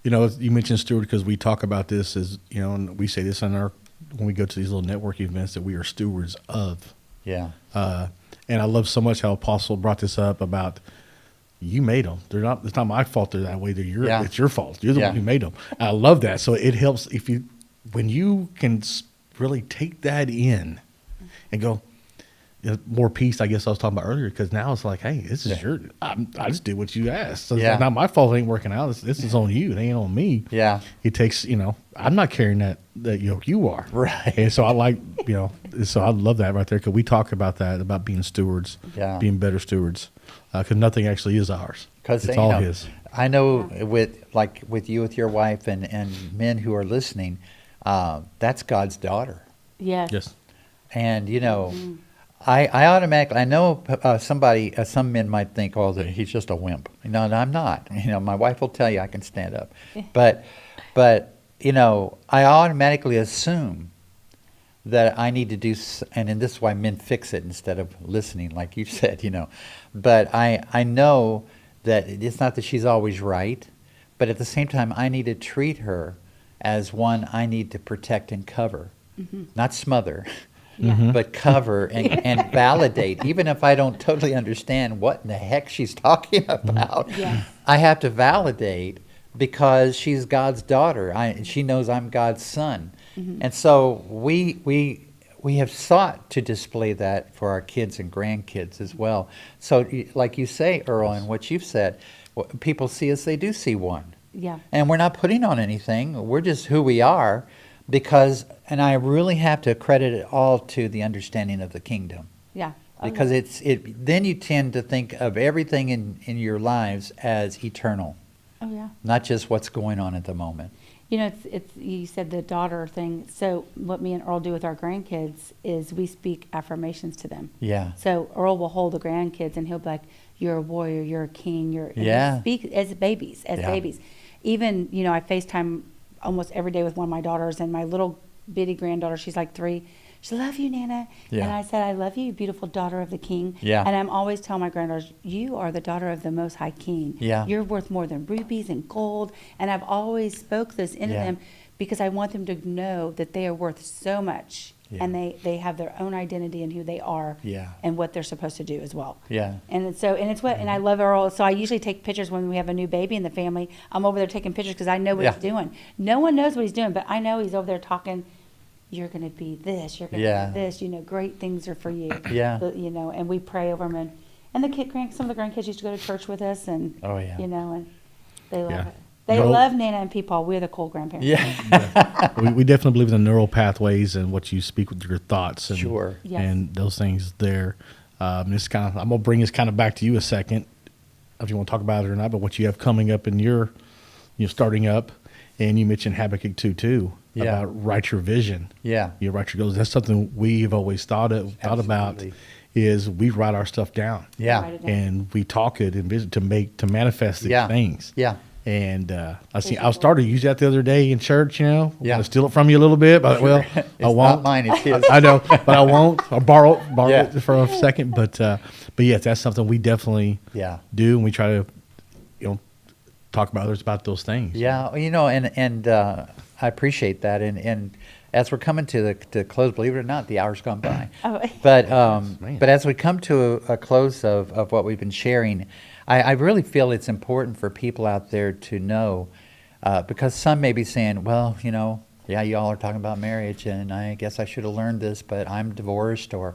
You know, you mentioned steward because we talk about this as, you know, and we say this when we go to these little network events that we are stewards of. Yeah. And I love so much how Apostle brought this up about you made them. It's not my fault they're that way. Yeah. It's your fault. You're the Yeah. one who made them. I love that. So it helps when you can really take that in and go, you know, more peace, I guess I was talking about earlier, because now it's like, hey, this is I just did what you asked. So Yeah. it's not my fault it ain't working out. This is on you. It ain't on me. Yeah. It takes, you know, I'm not carrying that yoke, you are. Right. And so I like, you know, so I love that right there because we talk about that, about being stewards, Yeah. being better stewards, because nothing actually is ours. Because it's all His. I know with you with your wife and men who are listening, that's God's daughter. Yes. Yes. And you know, I automatically I know some men might think, oh, that he's just a wimp. No, I'm not. You know, my wife will tell you I can stand up, but you know, I automatically assume that I need to do, and this is why men fix it instead of listening, like you said. You know, but I know that it's not that she's always right, but at the same time I need to treat her as one I need to protect and cover, not smother. But cover and validate, even if I don't totally understand what in the heck she's talking about. Yes. I have to validate because she's God's daughter. She knows I'm God's son, and so we have sought to display that for our kids and grandkids as well. So, like you say, Earl, and what you've said, people see us; they do see one, Yeah. and we're not putting on anything. We're just who we are. Because, and I really have to credit it all to the understanding of the kingdom. Yeah. Because then you tend to think of everything in your lives as eternal, Oh, yeah. not just what's going on at the moment. You know, it's you said the daughter thing. So what me and Earl do with our grandkids is we speak affirmations to them. Yeah. So Earl will hold the grandkids and he'll be like, "You're a warrior. You're a king. You're." And Yeah. he'll speak as babies. Yeah. Even, you know, I FaceTime almost every day with one of my daughters, and my little bitty granddaughter, she's like 3. She love you, Nana. Yeah. And I said, I love you, beautiful daughter of the King. Yeah. And I'm always telling my granddaughters, you are the daughter of the Most High King. Yeah. You're worth more than rubies and gold. And I've always spoke this into Yeah. them because I want them to know that they are worth so much. Yeah. And they have their own identity and who they are. Yeah. And what they're supposed to do as well. Yeah. And it's what, and I love Earl. So I usually take pictures when we have a new baby in the family. I'm over there taking pictures because I know what Yeah. he's doing. No one knows what he's doing, but I know he's over there talking. You're going to be this. You're going to Yeah. be this. You know, great things are for you. Yeah. You know, and we pray over him. And some of the grandkids used to go to church with us, and Oh, yeah. you know, and they love Yeah. it. They Joel- love Nana and Peepaw. We're the cool grandparents. Yeah. We definitely believe in the neural pathways and what you speak with your thoughts and Sure. Yes. and those things there. This kind of I'm gonna bring this kind of back to you a second, if you want to talk about it or not. But what you have coming up in your, starting up, and you mentioned Habakkuk 2:2 Yeah. about write your vision. Yeah. You write your goals. That's something we've always thought about. Absolutely. Is we write our stuff down. Write Yeah. it down. And we talk it and visit to manifest these Yeah. things. Yeah. And I started to use that the other day in church. I'm Yeah. gonna steal it from you a little bit, but well, It's I won't. not mine, it's his. I know, but I won't. I'll borrow Yeah. it for a second. But yes, that's something we definitely Yeah. do, and we try to talk about others about those things. Yeah, and I appreciate that, and as we're coming to the close, believe it or not, the hour's gone by. Oh. But as we come to a close of what we've been sharing, I really feel it's important for people out there to know, because some may be saying, well, yeah, y'all are talking about marriage, and I guess I should have learned this, but I'm divorced, or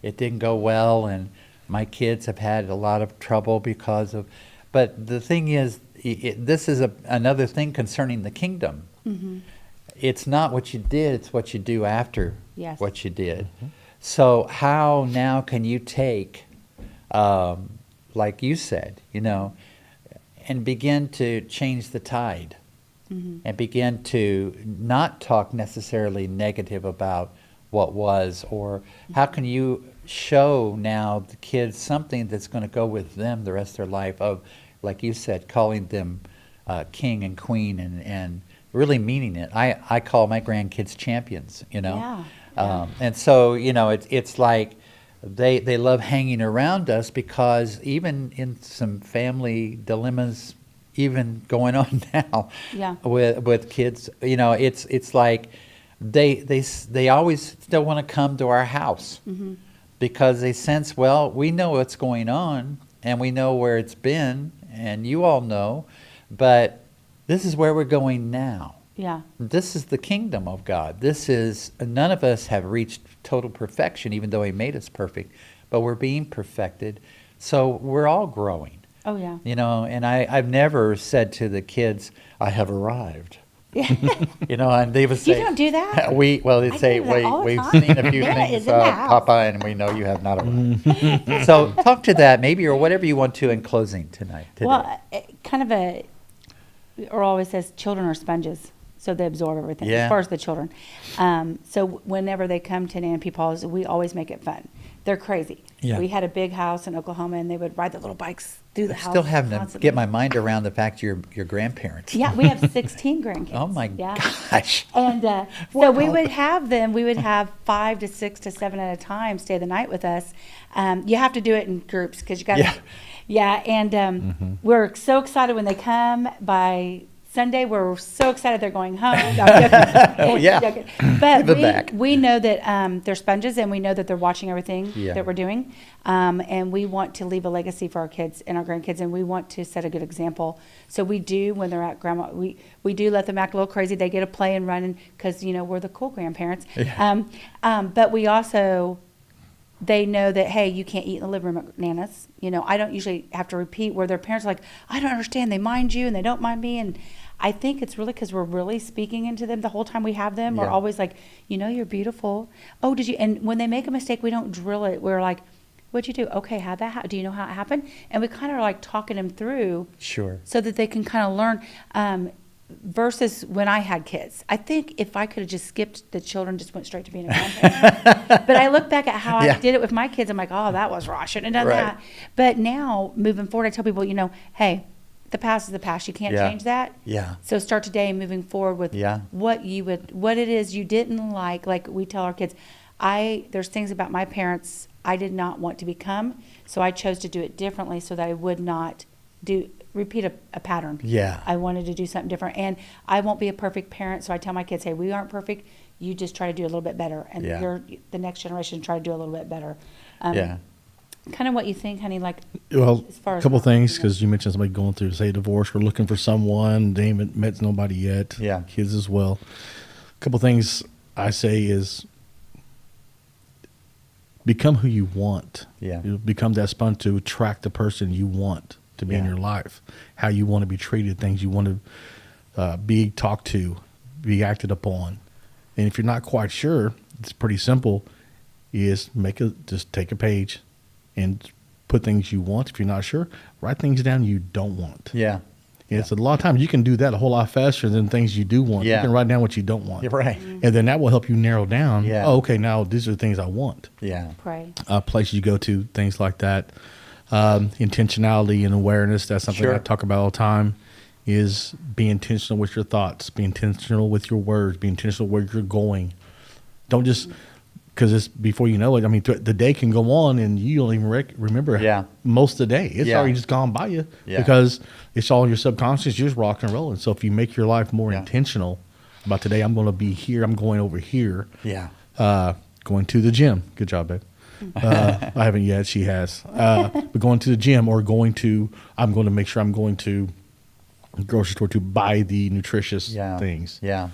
it didn't go well, and my kids have had a lot of trouble because of. But the thing is, this is another thing concerning the kingdom. Mm-hmm. It's not what you did, it's what you do after Yes. what you did. So how now can you take, like you said, and begin to change the tide, and begin to not talk necessarily negative about what was, or how can you show now the kids something that's going to go with them the rest of their life of, like you said, calling them king and queen, and really meaning it. I call my grandkids champions, Yeah. And so, it's like they love hanging around us, because even in some family dilemmas, even going on now, Yeah. with kids, it's like they always still want to come to our house, because they sense, well, we know what's going on, and we know where it's been, and you all know, but this is where we're going now. Yeah. This is the kingdom of God. None of us have reached total perfection, even though He made us perfect, but we're being perfected. So we're all growing, Oh, yeah. and I've never said to the kids, I have arrived. And they would say, You don't do that? They'd I say, do that all the we've time. seen a few Nana things, is in the house." Papa, and we know you have not arrived. So talk to that, maybe, or whatever you want to in closing tonight. Today. Well, Earl always says children are sponges, so they absorb everything, Yeah. as far as the children. So whenever they come to Nana and Peepaw's, we always make it fun. They're crazy. Yeah. We had a big house in Oklahoma, and they would ride the little bikes through the I'm house. still having to constantly. get my mind around the fact you're grandparents. Yeah, we have 16 grandkids. Oh my Yeah. gosh. And so we would have them. We would have 5 to 6 to 7 at a time stay the night with us. You have to do it in groups because you got to. Yeah. Yeah, and we're so excited when they come. By Sunday, we're so excited they're going home. No, I'm joking. Oh, yeah. Joking. But Give it back. we know that they're sponges, and we know that they're watching everything Yeah. that we're doing. And we want to leave a legacy for our kids and our grandkids, and we want to set a good example. So we do, when they're at grandma, we do let them act a little crazy. They get to play and run because, we're the cool grandparents. Yeah. But we also, they know that, hey, you can't eat in the living room at Nana's. I don't usually have to repeat where their parents are like, I don't understand. They mind you and they don't mind me. And I think it's really because we're really speaking into them the whole time we have them. We're Yeah. always like, you're beautiful. Oh, did you? And when they make a mistake, we don't drill it. We're like, what'd you do? Okay, how'd that happen? Do you know how it happened? And we kind of are like talking them through Sure. so that they can kind of learn. Versus when I had kids, I think if I could have just skipped the children, just went straight to being a grandparent. But I look back at how Yeah. I did it with my kids. I'm like, oh, that was raw. I shouldn't have done Right. that. But now, moving forward, I tell people, hey, the past is the past. You can't Yeah. change that. Yeah. So start today, moving forward with Yeah. what it is you didn't like. Like we tell our kids, there's things about my parents I did not want to become, so I chose to do it differently so that I would not repeat a pattern. Yeah. I wanted to do something different, and I won't be a perfect parent, so I tell my kids, hey, we aren't perfect. You just try to do a little bit better, and Yeah. the next generation try to do a little bit better. Yeah. Kind of what you think, honey, like, Well, as far a as couple not- things, because you mentioned somebody going through, say, a divorce, or looking for someone. They haven't met nobody yet. Yeah. Kids as well. A couple things I say is become who you want. Yeah. You become that sponge to attract the person you want to be in Yeah. your life. How you want to be treated, things you want to be talked to, be acted upon. And if you're not quite sure, it's pretty simple. Is just take a page and put things you want. If you're not sure, write things down you don't want. Yeah. And it's a lot of times you can do that a whole lot faster than things you do want. Yeah. You can write down what you don't want. You're right. And then that will help you narrow down. Yeah. Oh, okay, now these are the things I want. Yeah. pray. Places you go to, things like that. Intentionality and awareness, that's something Sure. I talk about all the time, is be intentional with your thoughts, be intentional with your words, be intentional where you're going. Don't just, because it's before you know it, I mean, the day can go on and you don't even remember Yeah. most of the day. It's Yeah. already just gone by you Yeah. because it's all in your subconscious. You're just rocking and rolling. So if you make your life more Yeah. intentional about today, I'm going to be here, I'm going over here, Yeah. going to the gym. Good job, babe. I haven't yet. She has. But going to the gym or I'm going to make sure I'm going to the grocery store to buy the nutritious Yeah. things. Yeah.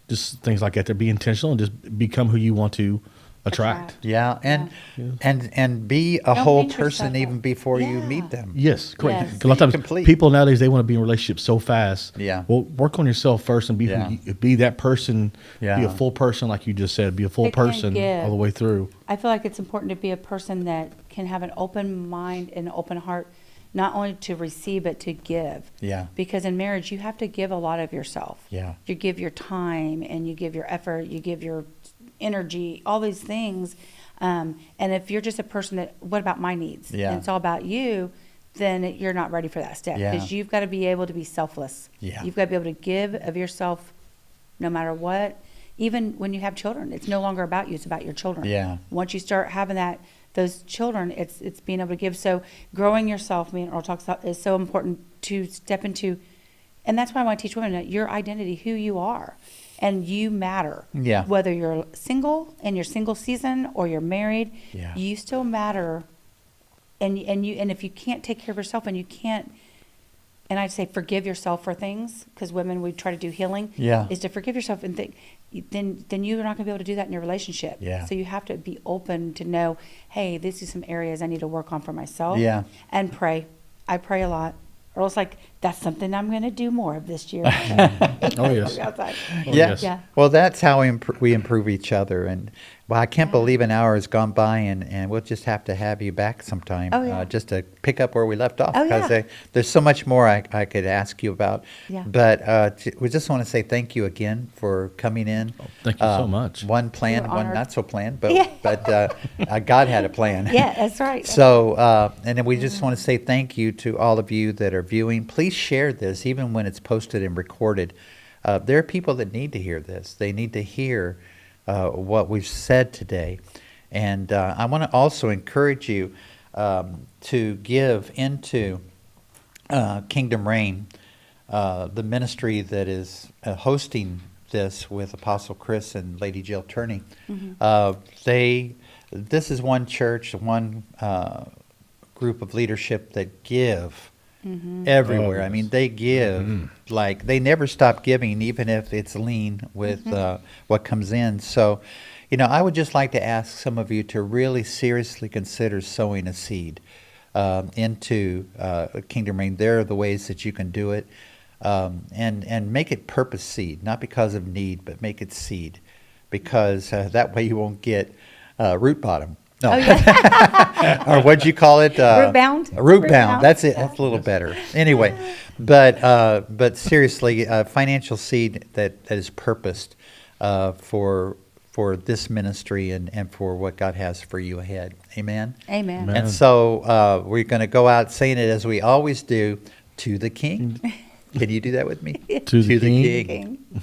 Just things like that. To be intentional and just become who you want to attract. Yeah. And be a Don't whole beat yourself person up. even before you Yeah. meet them. Yes, correct. Yes. 'Cause a lot of times Complete. people nowadays, they want to be in relationships so fast. Yeah. Well, work on yourself first and be Yeah. be that person. Yeah. Be a full person, like you just said. Be a full Pick and person give. all the way through. I feel like it's important to be a person that can have an open mind and an open heart, not only to receive, but to give. Yeah. Because in marriage, you have to give a lot of yourself. Yeah. You give your time and you give your effort, you give your energy, all these things. And if you're just a person that, what about my needs? Yeah. And it's all about you, then you're not ready for that step. Yeah. Because you've got to be able to be selfless. Yeah. You've got to be able to give of yourself no matter what. Even when you have children, it's no longer about you, it's about your children. Yeah. Once you start having those children, it's being able to give. So growing yourself, me and Earl talks about, is so important to step into. And that's why I want to teach women that your identity, who you are, and you matter. Yeah. Whether you're single in your single season or you're married, Yeah. you still matter. And if you can't take care of yourself and you can't, and I'd say forgive yourself for things, because women, we try to do healing. Yeah. Is to forgive yourself and think, then you're not going to be able to do that in your relationship. Yeah. So you have to be open to know, hey, these are some areas I need to work on for myself. Yeah. And pray. I pray a lot. Or else, like, that's something I'm going to do more of this year. Oh, yes. Outside. Oh, Yeah. yes. Yeah. Well, that's how we improve each other. And well, I can't believe an hour has gone by, and we'll just have to have you back sometime, Oh, yeah. just to pick up where we left off. Oh, Because yeah. there's so much more I could ask you about. Yeah. But we just want to say thank you again for coming in. Thank you so much. One planned, You're one honored. not so planned, but Yeah. God had a plan. Yeah, that's right. So, and then we just want to say thank you to all of you that are viewing. Please share this, even when it's posted and recorded. There are people that need to hear this. They need to hear what we've said today. And I want to also encourage you to give into Kingdom Reign, the ministry that is hosting this with Apostle Chris and Lady Jill Turney. This is one church, one group of leadership that give everywhere. Oh, I mean, yes. they give like they never stop giving, even if it's lean with what comes in. So, I would just like to ask some of you to really seriously consider sowing a seed into Kingdom Reign. There are the ways that you can do it, and make it purpose seed, not because of need, but make it seed, because that way you won't get root bottom. No. Oh, yeah. Or what'd you call it? Root bound? Root Root bound. bound. That's it. That's a little better. Anyway, but seriously, financial seed that is purposed for this ministry and for what God has for you ahead. Amen. Amen. Amen. And so we're going to go out saying it as we always do, to the King. Can you do that with me? To the King. King.